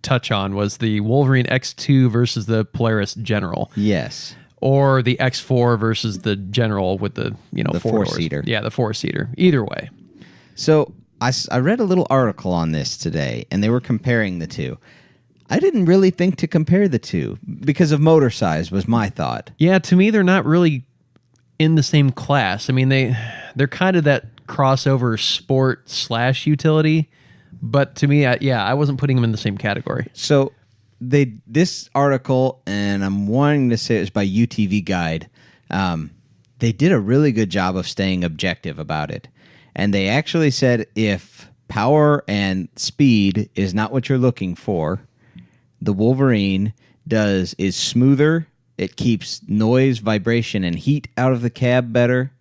touch on, was the Wolverine X2 versus the Polaris General. Yes. Or the X4 versus the General with the four-seater. Yeah, the four-seater. Either way. So I read a little article on this today, and they were comparing the two. I didn't really think to compare the two because of motor size was my thought. Yeah, to me, they're not really in the same class. They're kind of that crossover sport / utility, but to me, I wasn't putting them in the same category. So this article, and I'm wanting to say it was by UTV Guide, they did a really good job of staying objective about it. And they actually said if power and speed is not what you're looking for, the Wolverine is smoother, it keeps noise, vibration, and heat out of the cab better,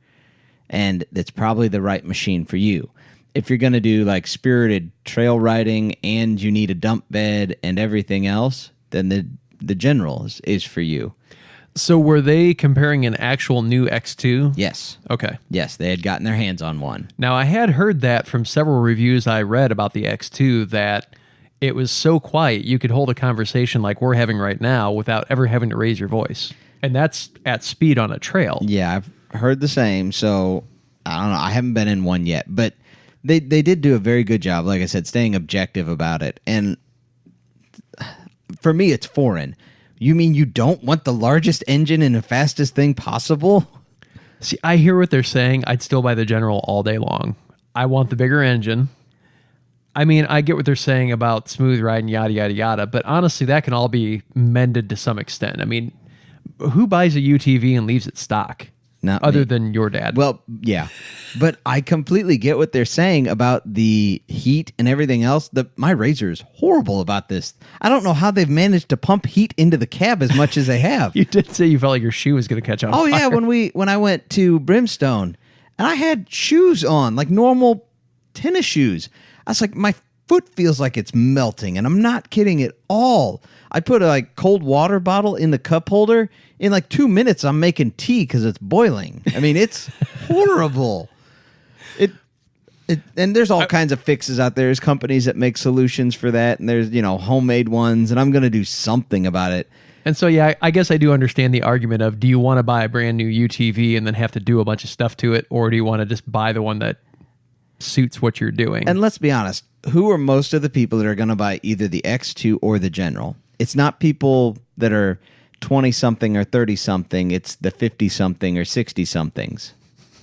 and it's probably the right machine for you. If you're going to do like spirited trail riding and you need a dump bed and everything else, then the General is for you. So were they comparing an actual new X2? Yes. Okay. Yes, they had gotten their hands on one. Now, I had heard that from several reviews I read about the X2 that it was so quiet you could hold a conversation like we're having right now without ever having to raise your voice. And that's at speed on a trail. Yeah, I've heard the same, so I don't know. I haven't been in one yet, but they did do a very good job, like I said, staying objective about it. And for me, it's foreign. You mean you don't want the largest engine and the fastest thing possible? See, I hear what they're saying. I'd still buy the General all day long. I want the bigger engine. I mean, I get what they're saying about smooth ride and yada, yada, yada, but honestly, that can all be mended to some extent. I mean, who buys a UTV and leaves it stock? Not other me. than your dad. Well, yeah. But I completely get what they're saying about the heat and everything else. My Razor is horrible about this. I don't know how they've managed to pump heat into the cab as much as they have. You did say you felt like your shoe was going to catch on fire. Yeah, when I went to Brimstone, and I had shoes on, like normal tennis shoes. I was like, my foot feels like it's melting, and I'm not kidding at all. I put a cold water bottle in the cup holder. In 2 minutes, I'm making tea because it's boiling. I mean, it's horrible. And there's all kinds of fixes out there. There's companies that make solutions for that, and there's homemade ones. And I'm going to do something about it. And so, yeah, I guess I do understand the argument of, do you want to buy a brand new UTV and then have to do a bunch of stuff to it, or do you want to just buy the one that suits what you're doing? And let's be honest, who are most of the people that are going to buy either the X2 or the General? It's not people that are 20-something or 30-something. It's the 50-something or 60-somethings,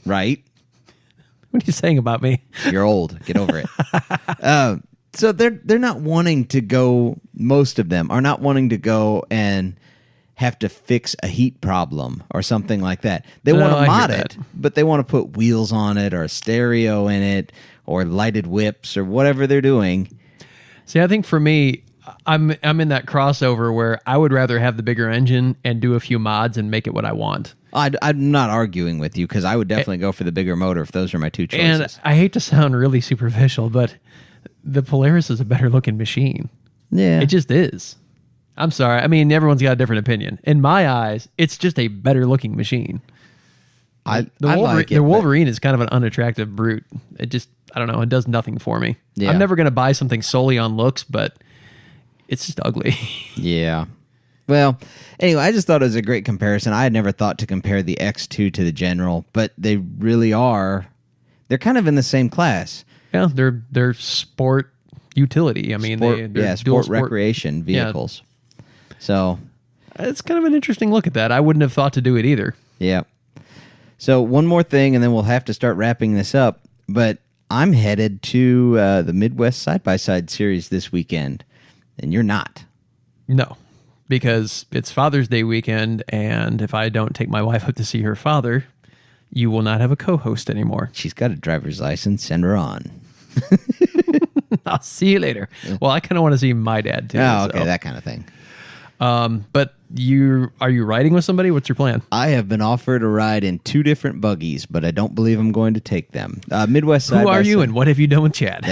right? What are you saying about me? You're old. Get over it. So they're not wanting to go, most of them are not wanting to go and have to fix a heat problem or something like that. They want to mod it, but they want to put wheels on it or a stereo in it or lighted whips or whatever they're doing. See, I think for me, I'm in that crossover where I would rather have the bigger engine and do a few mods and make it what I want. I'm not arguing with you because I would definitely go for the bigger motor if those are my two choices. And I hate to sound really superficial, but the Polaris is a better looking machine. Yeah. It just is. I'm sorry. I mean, everyone's got a different opinion. In my eyes, it's just a better looking machine. The Wolverine is kind of an unattractive brute. It just, I don't know, it does nothing for me. Yeah. I'm never going to buy something solely on looks, but it's just ugly. Yeah. Well, anyway, I just thought it was a great comparison. I had never thought to compare the X2 to the General, but they really are. They're kind of in the same class. Yeah, they're sport utility. I mean, they're sport recreation vehicles. Yeah. So it's kind of an interesting look at that. I wouldn't have thought to do it either. Yeah. So one more thing, and then we'll have to start wrapping this up. But I'm headed to the Midwest Side-by-Side Series this weekend, and you're not. No, because it's Father's Day weekend, and if I don't take my wife up to see her father, you will not have a co-host anymore. She's got a driver's license. Send her on. I'll see you later. Well, I kind of want to see my dad, too. Oh, okay, that kind of thing. But are you riding with somebody? What's your plan? I have been offered a ride in 2 different buggies, but I don't believe I'm going to take them. Midwest Side-by-Side. Who are you and what have you done with Chad?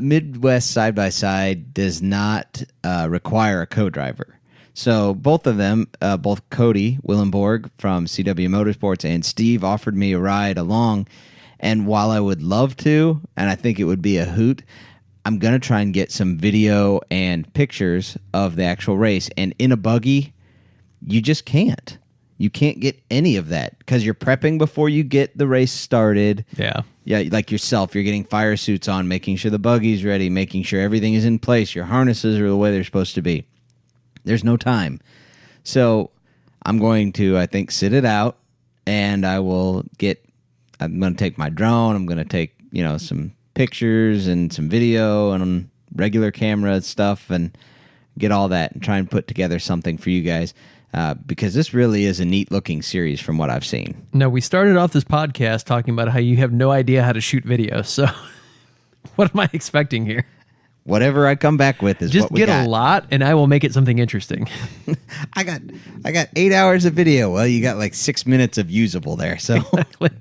Midwest Side-by-Side does not require a co-driver. So both of them, both Cody Willenborg from CW Motorsports and Steve offered me a ride along. And while I would love to, and I think it would be a hoot, I'm going to try and get some video and pictures of the actual race. And in a buggy, you just can't. You can't get any of that because you're prepping before you get the race started. Yeah. Yeah, like yourself, you're getting fire suits on, making sure the buggy's ready, making sure everything is in place, your harnesses are the way they're supposed to be. There's no time. So I'm going to, I think, sit it out, and I'm going to take my drone, I'm going to take, some pictures and some video and regular camera stuff and get all that and try and put together something for you guys because this really is a neat looking series from what I've seen. Now, we started off this podcast talking about how you have no idea how to shoot video. So what am I expecting here? Whatever I come back with is just what we got. Just get a lot and I will make it something interesting. I got 8 hours of video. Well, you got like 6 minutes of usable there. So exactly.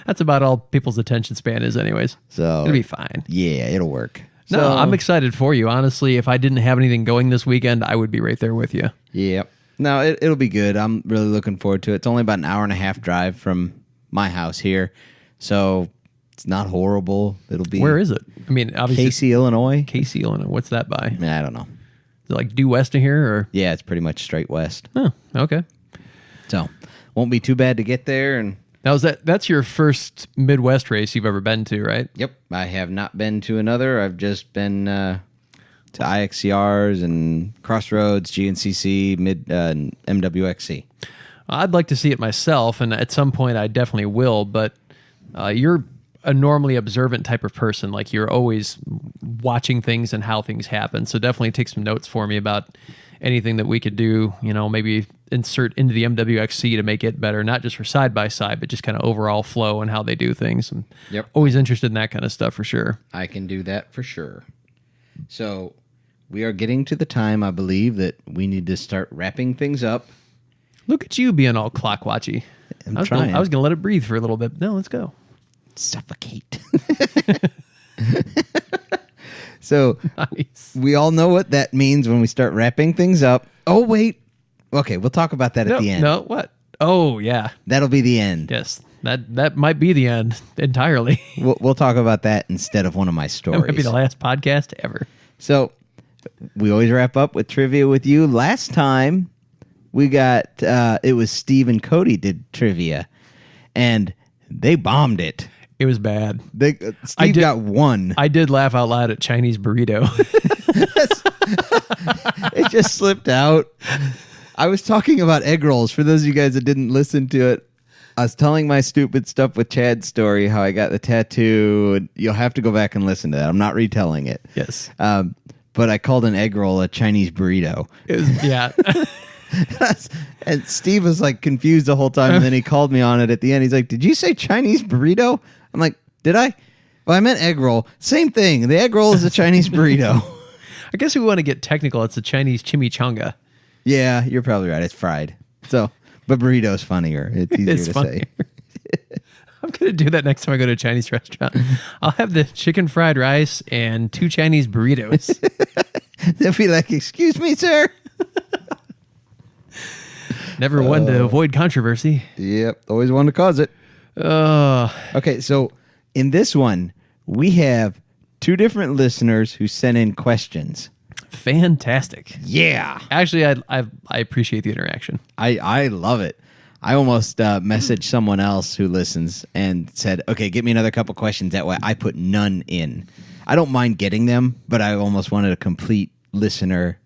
That's about all people's attention span is anyways. So it'll be fine. Yeah, it'll work. No, so, I'm excited for you. Honestly, if I didn't have anything going this weekend, I would be right there with you. Yep. No, it'll be good. I'm really looking forward to it. It's only about an hour and a half drive from my house here. So it's not horrible. It'll be. Where is it? I mean, obviously. Casey, Illinois. Casey, Illinois. What's that by? I don't know. Is it like due west of here? Or? Yeah, it's pretty much straight west. Oh, okay. So won't be too bad to get there. And now, that's your first Midwest race you've ever been to, right? Yep. I have not been to another. I've just been to IXCRs and Crossroads, GNCC, and MWXC? I'd like to see it myself, and at some point I definitely will, but you're a normally observant type of person. Like, you're always watching things and how things happen. So definitely take some notes for me about anything that we could do, maybe insert into the MWXC to make it better, not just for side-by-side, but just kind of overall flow and how they do things. And always interested in that kind of stuff for sure. I can do that for sure. So we are getting to the time, I believe, that we need to start wrapping things up. Look at you being all clock watchy. I'm I was trying. going to let it breathe for a little bit. No, let's go. Suffocate. So Nice. we all know what that means when we start wrapping things up. Oh, wait. Okay, we'll talk about that at the end. No, what? Oh, yeah. That'll be the end. Yes. That might be the end entirely. We'll talk about that instead of one of my That stories. might be the last podcast ever. So we always wrap up with trivia with you. Last time we got, it was Steve and Cody did trivia, and they bombed it. It was bad. Steve got one. I did laugh out loud at Chinese burrito. It just slipped out. I was talking about egg rolls. For those of you guys that didn't listen to it, I was telling my stupid stuff with Chad's story, how I got the tattoo. You'll have to go back and listen to that. I'm not retelling it. Yes. But I called an egg roll a Chinese burrito. It was, yeah. And Steve was like confused the whole time. And then he called me on it at the end. He's like, "Did you say Chinese burrito?" I'm like, "Did I?" Well, I meant egg roll. Same thing. The egg roll is a Chinese burrito. I guess if we want to get technical, it's a Chinese chimichanga. Yeah, you're probably right. It's fried. So, but burrito's funnier. It's easier to say. I'm going to do that next time I go to a Chinese restaurant. I'll have the chicken fried rice and 2 Chinese burritos. They'll be like, "Excuse me, sir." Never one to avoid controversy. Yep, always one to cause it. Okay, so in this one, we have 2 different listeners who sent in questions. Fantastic. Yeah. Actually, I appreciate the interaction. I love it. I almost messaged someone else who listens and said, "Okay, get me another couple questions." That way I put none in. I don't mind getting them, but I almost wanted a complete listener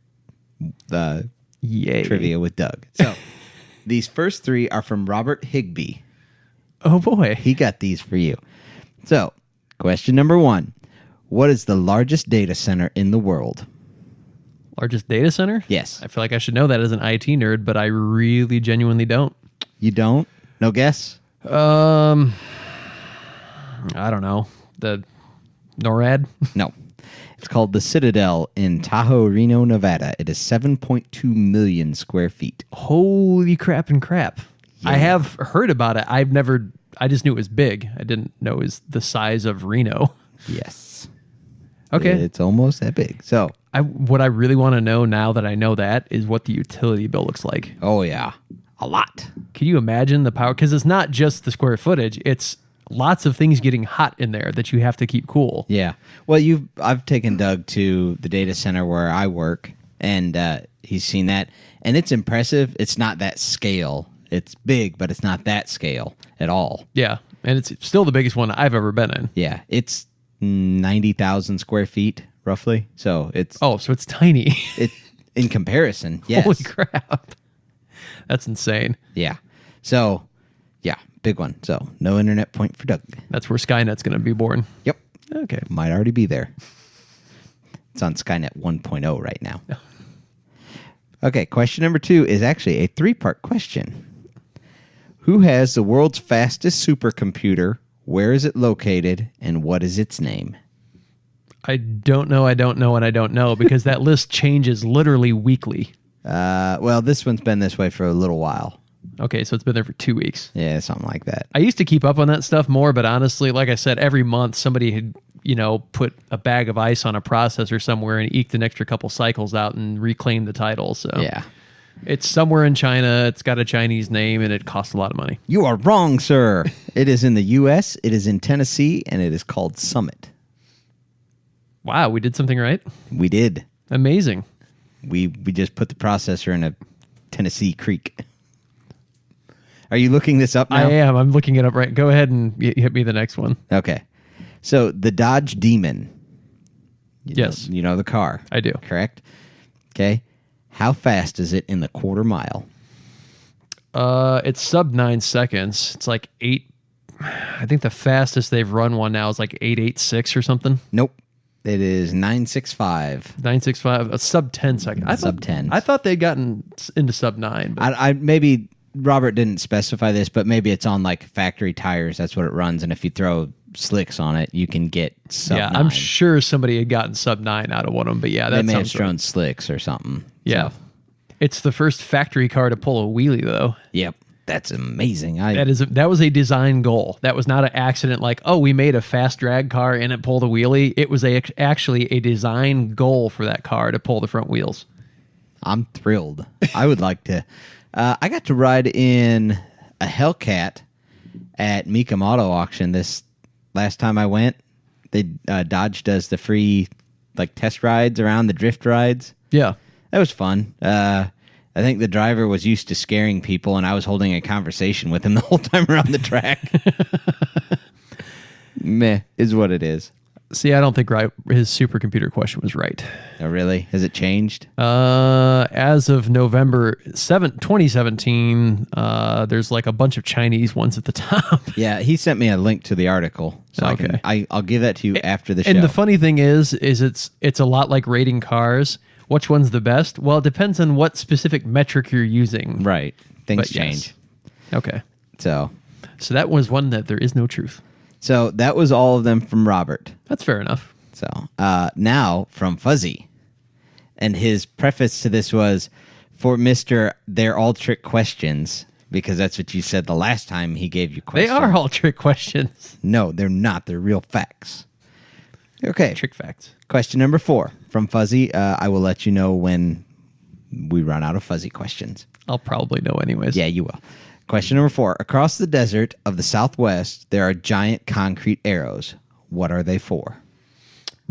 Yay. trivia with Doug. So these first 3 are from Robert Higbee. Oh, boy. He got these for you. So, question number 1. What is the largest data center in the world? Largest data center? Yes. I feel like I should know that as an IT nerd, but I really genuinely don't. You don't? No guess? I don't know. The NORAD? No. It's called the Citadel in Tahoe, Reno, Nevada. It is 7.2 million square feet. Holy crap and crap. Yeah. I have heard about it. I just knew it was big. I didn't know it was the size of Reno. Yes. Okay. It's almost that big. So, What I really want to know now that I know that is what the utility bill looks like. oh yeah, a lot. Can you imagine the power? Because it's not just the square footage. It's lots of things getting hot in there that you have to keep cool. Yeah. Well, I've taken Doug to the data center where I work, and he's seen that, and it's impressive. It's not that scale. It's big, but it's not that scale at all. Yeah. And it's still the biggest one I've ever been in. Yeah. It's 90,000 square feet, roughly. So it's Oh, so it's tiny. it in comparison. Yes. Holy crap. That's insane. Yeah. So, yeah, big one. So, no internet point for Doug. That's where Skynet's going to be born. Yep. Okay. Might already be there. It's on Skynet 1.0 right now. Okay, question number 2 is actually a 3-part question. Who has the world's fastest supercomputer? Where is it located? And what is its name? I don't know, and I don't know, because that list changes literally weekly. Well, this one's been this way for a little while. Okay, so it's been there for 2 weeks. Yeah, something like that. I used to keep up on that stuff more, but honestly, like I said, every month somebody had, put a bag of ice on a processor somewhere and eked an extra couple cycles out and reclaimed the title. So Yeah. it's somewhere in China. It's got a Chinese name, and it costs a lot of money. You are wrong, sir. It is in the U.S., it is in Tennessee, and it is called Summit. Wow, we did something right. We did. Amazing. We just put the processor in a Tennessee creek. Are you looking this up now? I am. I'm looking it up right. Go ahead and hit me the next one. Okay. So the Dodge Demon Yes. You know the car. I do. Correct? Okay. How fast is it in the quarter mile? It's sub 9 seconds. It's like 8. I think the fastest they've run one now is like 8.86 or something. Nope. It is 9.65. 9.65. A sub 10 second. Sub 10. I thought they'd gotten into sub 9. But I maybe Robert didn't specify this, but maybe it's on like factory tires. That's what it runs. And if you throw slicks on it, you can get sub 9. I'm sure somebody had gotten sub 9 out of one of them. But yeah, They that may have sounds thrown right. slicks or something. Yeah. So, It's the first factory car to pull a wheelie, though. yep. That's amazing. That was a design goal. That was not an accident like, oh, we made a fast drag car and it pulled a wheelie. It was actually a design goal for that car to pull the front wheels. I'm thrilled. I would like to. I got to ride in a Hellcat at Mecum Auto Auction this last time I went. Dodge does the free like test rides around, the drift rides. Yeah. That was fun. I think the driver was used to scaring people, and I was holding a conversation with him the whole time around the track. Meh, is what it is. See, I don't think his supercomputer question was right. Oh, really? Has it changed? As of November 7th, 2017, there's like a bunch of Chinese ones at the top. Yeah, he sent me a link to the article. So Okay. I'll give that to you after the show. And the funny thing is it's a lot like rating cars. Which one's the best? Well, it depends on what specific metric you're using. Right. Things But change. yes. Okay. So that was one that there is no truth. that was all of them from Robert. That's fair enough. So now from Fuzzy. And his preface to this was, for Mr. They're all trick questions, because that's what you said the last time he gave you questions. They are all trick questions. No, they're not. They're real facts. Okay. Trick facts. Question number 4 from Fuzzy. I will let you know when we run out of Fuzzy questions. I'll probably know anyways. Yeah, you will. Question number 4. Across the desert of the Southwest, there are giant concrete arrows. What are they for?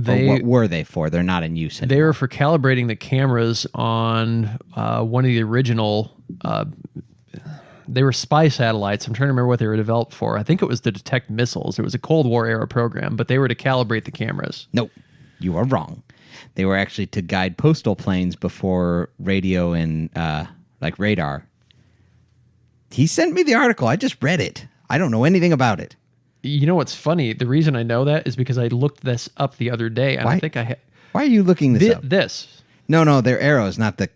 Or what were they for? They're not in use anymore. They were for calibrating the cameras on one of the original. They were spy satellites. I'm trying to remember what they were developed for. I think it was to detect missiles. It was a Cold War era program, but they were to calibrate the cameras. Nope, you are wrong. They were actually to guide postal planes before radio and like radar. He sent me the article. I just read it. I don't know anything about it. You know what's funny? The reason I know that is because I looked this up the other day, and Why? I think I had Why are you looking this up? this. No, they're arrows, not the...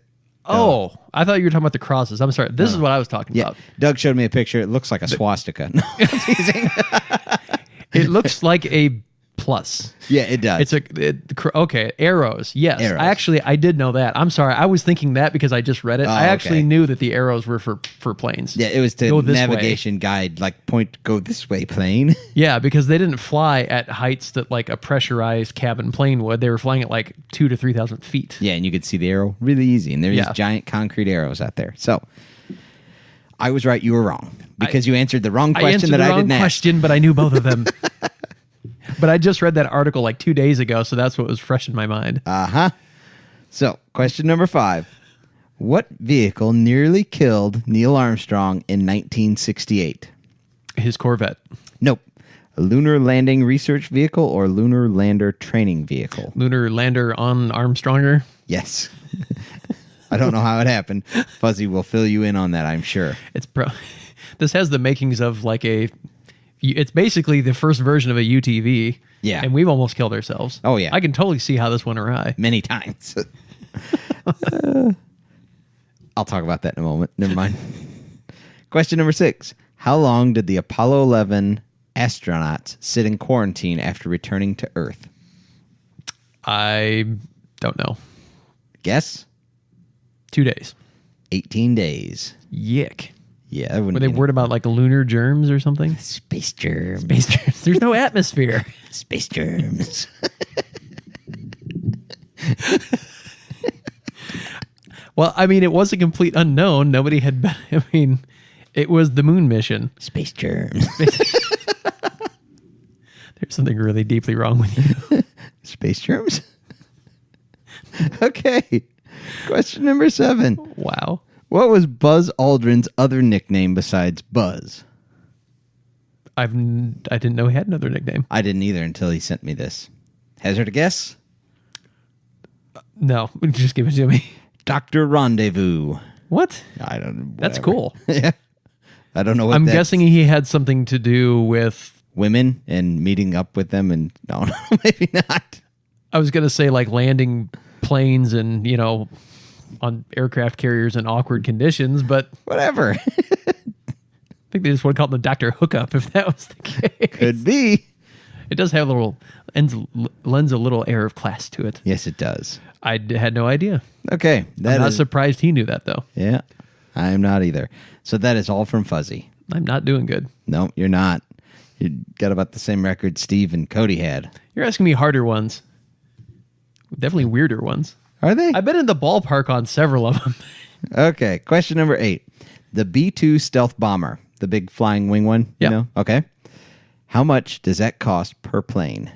Oh, I thought you were talking about the crosses. I'm sorry. This is what I was talking Yeah, about. Doug showed me a picture. It looks like a swastika. No, I'm teasing. It looks like a plus. Yeah, it does. Okay, arrows. Yes. Arrows. I did know that. I'm sorry. I was thinking that because I just read it. I actually okay. knew that the arrows were for planes. Yeah, it was to Go this navigation guide, like go this way, plane. Yeah, because they didn't fly at heights that like a pressurized cabin plane would. They were flying at like 2,000 to 3,000 feet. Yeah, and you could see the arrow really easy. And there's Yeah. these giant concrete arrows out there. So I was right, you were wrong. Because you answered the wrong I question answered that the I wrong didn't ask. question, but I knew both of them. But I just read that article like 2 days ago, so that's what was fresh in my mind. So, question number 5. What vehicle nearly killed Neil Armstrong in 1968? His Corvette. Nope. A lunar landing research vehicle or lunar lander training vehicle? Lunar lander on Armstronger. Yes. I don't know how it happened. Fuzzy will fill you in on that, I'm sure. This has the makings of like it's basically the first version of a UTV. Yeah. And we've almost killed ourselves. Oh, yeah. I can totally see how this went awry. Many times. I'll talk about that in a moment. Never mind. Question number 6. How long did the Apollo 11 astronauts sit in quarantine after returning to Earth? I don't know. Guess? 2 days. 18 days. Yick. Yeah. That Were they worried about like lunar germs or something? Space germs. Space germs. There's no atmosphere. Space germs. Well, I mean, it was a complete unknown. Nobody had been, I mean, it was the moon mission. Space germs. There's something really deeply wrong with you. Space germs? Okay. Question number 7. Wow. What was Buzz Aldrin's other nickname besides Buzz? I didn't know he had another nickname. I didn't either until he sent me this. Hazard a guess? No, just give it to me. Dr. Rendezvous. What? I don't know. That's cool. Yeah. I don't know what I'm that's... guessing he had something to do with... women and meeting up with them and... No, maybe not. I was going to say like landing planes and, on aircraft carriers in awkward conditions, but... Whatever. I think they just want to call it the Dr. Hookup if that was the case. Could be. It does have a little... lends a little air of class to it. Yes, it does. I had no idea. Okay. I'm not surprised he knew that, though. Yeah, I'm not either. So that is all from Fuzzy. I'm not doing good. No, you're not. You got about the same record Steve and Cody had. You're asking me harder ones. Definitely weirder ones. Are they? I've been in the ballpark on several of them. Okay, question number 8. The B-2 stealth bomber, the big flying wing one, Yep. you know? Okay. How much does that cost per plane?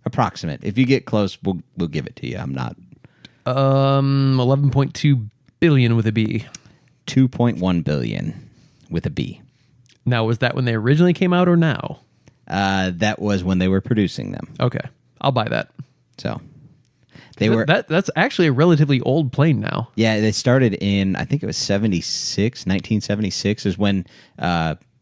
Approximate. If you get close, we'll give it to you. I'm not. 11.2 billion with a B. 2.1 billion with a B. Now, was that when they originally came out or now? That was when they were producing them. Okay, I'll buy that. So they were. That's actually a relatively old plane now. Yeah, they started in, I think it was 1976 is when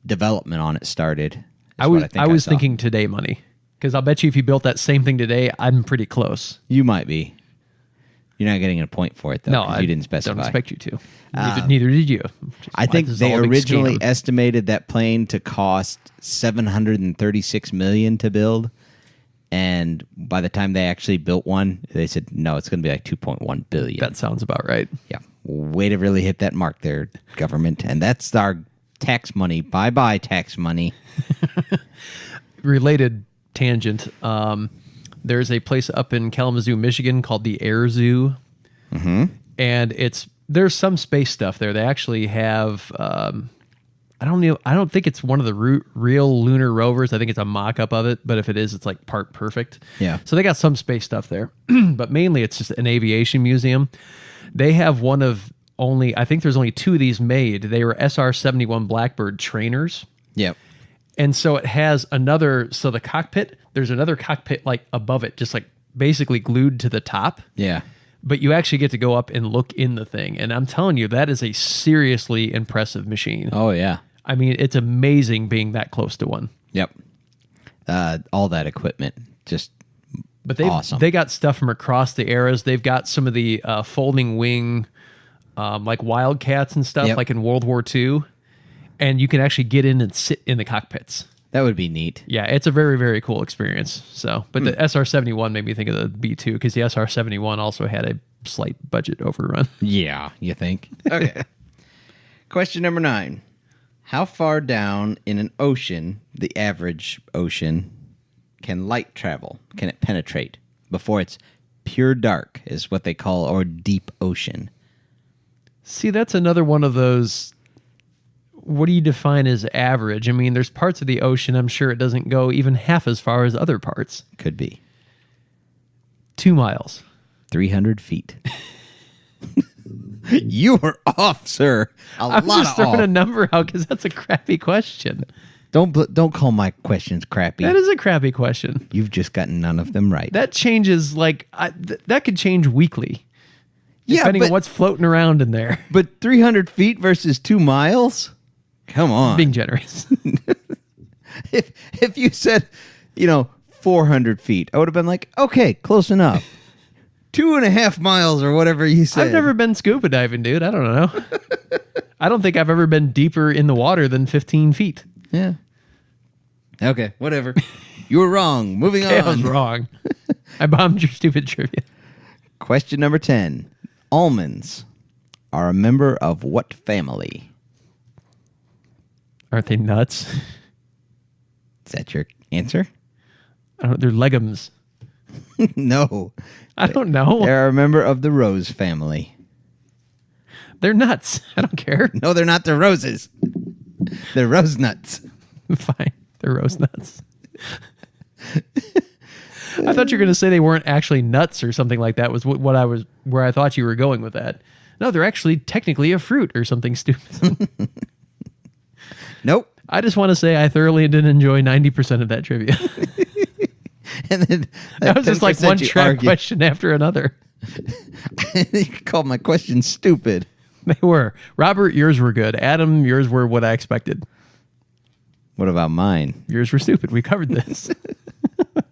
development on it started. I was thinking today money, because I'll bet you if you built that same thing today, I'm pretty close. You might be. You're not getting a point for it, though. No, you didn't specify. Don't expect you to. Neither did you. I think they originally estimated that plane to cost $736 million to build, and by the time they actually built one, they said no, it's going to be like $2.1 billion. That sounds about right. Yeah, way to really hit that mark there, government, and that's our tax money. Bye tax money. Related tangent. There's a place up in Kalamazoo, Michigan called the Air Zoo, and there's some space stuff there. They actually have. I don't think it's one of the real lunar rovers. I think it's a mock-up of it, but if it is, it's like part perfect. Yeah. So they got some space stuff there, but mainly it's just an aviation museum. They have I think there's only 2 of these made. They were SR-71 Blackbird trainers. Yep. And so it has the cockpit, there's another cockpit like above it, just like basically glued to the top. Yeah. But you actually get to go up and look in the thing. And I'm telling you, that is a seriously impressive machine. Oh, yeah. I mean, it's amazing being that close to one. Yep. All that equipment, just awesome. They got stuff from across the eras. They've got some of the folding wing, like Wildcats and stuff, like in World War II. And you can actually get in and sit in the cockpits. That would be neat. Yeah, it's a very, very cool experience. So, but the SR-71 made me think of the B-2 because the SR-71 also had a slight budget overrun. Yeah, you think? Okay. Question number 9. How far down in an ocean, the average ocean, can light travel? Can it penetrate before it's pure dark, is what they call, or deep ocean? See, that's another one of those... What do you define as average? I mean, there's parts of the ocean, I'm sure it doesn't go even half as far as other parts. Could be. 2 miles. 300 feet. You were off, sir. I'm just throwing a number out because that's a crappy question. Don't call my questions crappy. That is a crappy question. You've just gotten none of them right. That changes, that could change weekly. Yeah, depending on what's floating around in there. But 300 feet versus 2 miles? Come on. Being generous. If you said, 400 feet, I would have been like, okay, close enough. 2.5 miles or whatever you said. I've never been scuba diving, dude. I don't know. I don't think I've ever been deeper in the water than 15 feet. Yeah. Okay, whatever. You were wrong. Moving on. I was wrong. I bombed your stupid trivia. Question number 10. Almonds are a member of what family? Aren't they nuts? Is that your answer? They're legumes. No. I don't know. They're a member of the rose family. They're nuts. I don't care. No, they're not. They're roses. They're rose nuts. Fine. They're rose nuts. I thought you were going to say they weren't actually nuts or something like that was where I thought you were going with that. No, they're actually technically a fruit or something stupid. Nope. I just want to say I thoroughly did enjoy 90% of that trivia. And then That was just like 10% one you track argue. question after another. You called my question stupid. They were. Robert, yours were good. Adam, yours were what I expected. What about mine? Yours were stupid. We covered this.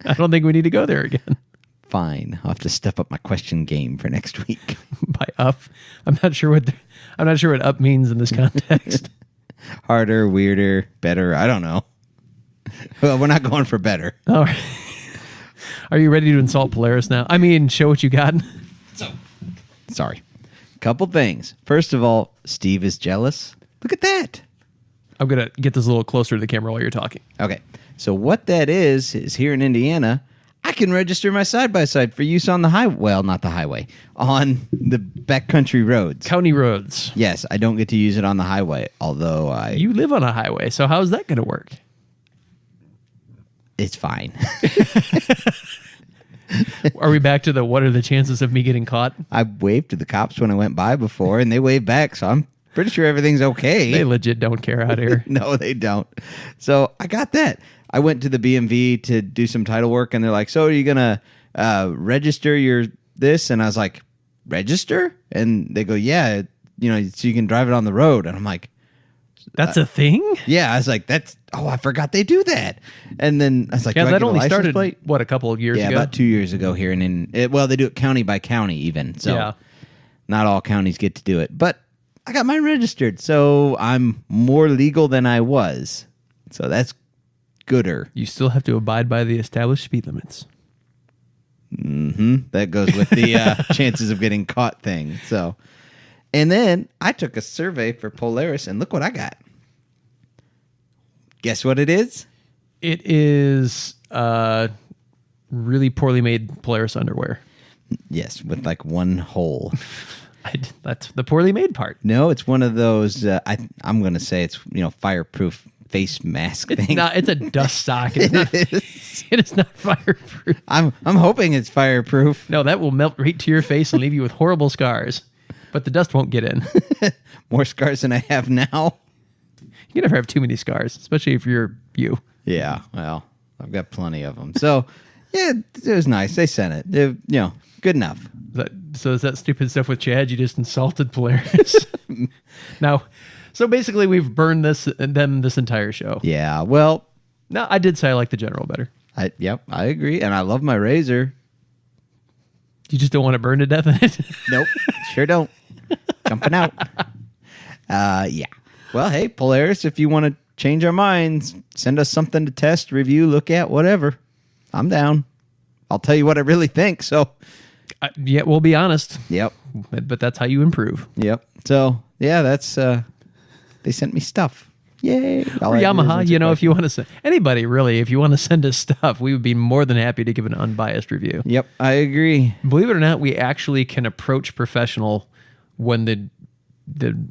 I don't think we need to go there again. Fine. I'll have to step up my question game for next week. By up, I'm not sure what up means in this context. Harder, weirder, better. I don't know. Well, we're not going for better. All right. Are you ready to insult Polaris now? I mean, show what you got. Sorry. Couple things. First of all, Steve is jealous. Look at that. I'm going to get this a little closer to the camera while you're talking. Okay. So what that is here in Indiana, I can register my side-by-side for use on the highway. Well, not the highway. On the backcountry roads. County roads. Yes, I don't get to use it on the highway, although You live on a highway, so how's that going to work? It's fine. Are we back to what are the chances of me getting caught? I waved to the cops when I went by before, and they waved back, so I'm pretty sure everything's okay. They legit don't care out here. No, they don't. So I got that. I went to the BMV to do some title work, and they're like, so are you going to register your this? And I was like, register? And they go, yeah, so you can drive it on the road. And I'm like, That's a thing? yeah. I was like, I forgot they do that. And then I was like, Yeah, do I that get a only license started, plate? a couple of years Yeah, ago? about 2 years ago here. Well, they do it county by county even. So Yeah. not all counties get to do it. But I got mine registered, so I'm more legal than I was. So that's gooder. You still have to abide by the established speed limits. That goes with the chances of getting caught thing. So, and then I took a survey for Polaris, and look what I got. Guess what it is? It is really poorly made Polaris underwear. Yes, with like one hole. That's the poorly made part. No, it's one of those. I'm going to say it's fireproof face mask It's thing. not. It's a dust sock. It's not, it is not fireproof. I'm hoping it's fireproof. No, that will melt right to your face and leave you with horrible scars. But the dust won't get in. More scars than I have now. You can never have too many scars, especially if you're you. Yeah, well, I've got plenty of them. So, yeah, it was nice. They sent it. Good enough. So is that stupid stuff with Chad? You just insulted Polaris. Now, so basically we've burned them this entire show. Yeah, well, No, I did say I like the General better. I agree, and I love my razor. You just don't want to burn to death in it? Nope, sure don't. Jumping out. Yeah. Well, hey, Polaris, if you want to change our minds, send us something to test, review, look at, whatever. I'm down. I'll tell you what I really think. So, Yeah, we'll be honest. yep. But that's how you improve. Yep. So, yeah, that's they sent me stuff. Yay. Or Yamaha, if you want to send anybody really, if you want to send us stuff, we would be more than happy to give an unbiased review. Yep, I agree. Believe it or not, we actually can approach professional when the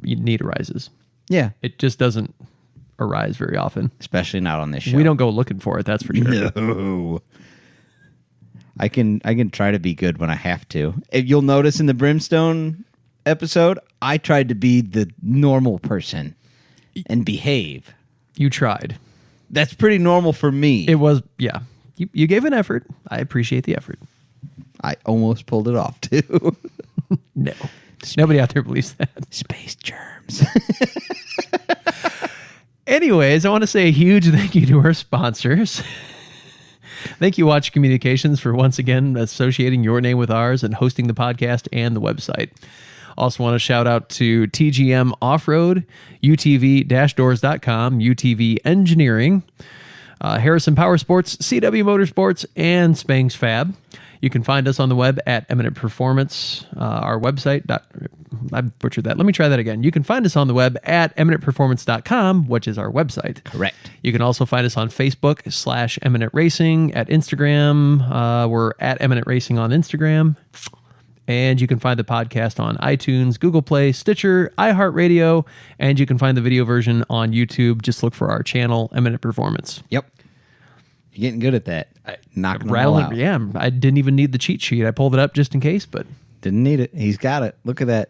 need arises. Yeah. It just doesn't arise very often. Especially not on this show. We don't go looking for it, that's for sure. No. I can try to be good when I have to. If you'll notice in the Brimstone episode, I tried to be the normal person and behave. You tried. That's pretty normal for me. It was, yeah. You gave an effort. I appreciate the effort. I almost pulled it off too. No. Nobody out there believes that. Space germs. Anyways, I want to say a huge thank you to our sponsors. Thank you, Watch Communications, for once again associating your name with ours and hosting the podcast and the website. Also want to shout out to TGM Off-Road, UTV-Doors.com, UTV Engineering, Harrison Power Sports, CW Motorsports, and Spangs Fab. You can find us on the web at Eminent Performance, our website. I butchered that. Let me try that again. You can find us on the web at eminentperformance.com, which is our website. Correct. You can also find us on Facebook /Eminent Racing, at Instagram. We're at Eminent Racing on Instagram. And you can find the podcast on iTunes, Google Play, Stitcher, iHeartRadio, and you can find the video version on YouTube. Just look for our channel, Eminent Performance. Yep. You're getting good at that. Knocking them all out. Yeah, I didn't even need the cheat sheet. I pulled it up just in case, but Didn't need it. He's got it. Look at that.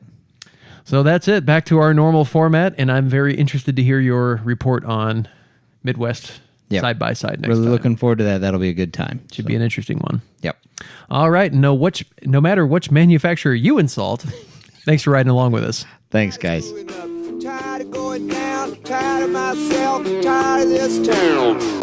so that's it. Back to our normal format, and I'm very interested to hear your report on Midwest Yep. side by side next Really time. looking forward to that. That'll be a good time. Should be an interesting one. Yep. All right. No matter which manufacturer you insult, thanks for riding along with us. Thanks, guys. Tired of going down, tired of myself, tired of this town.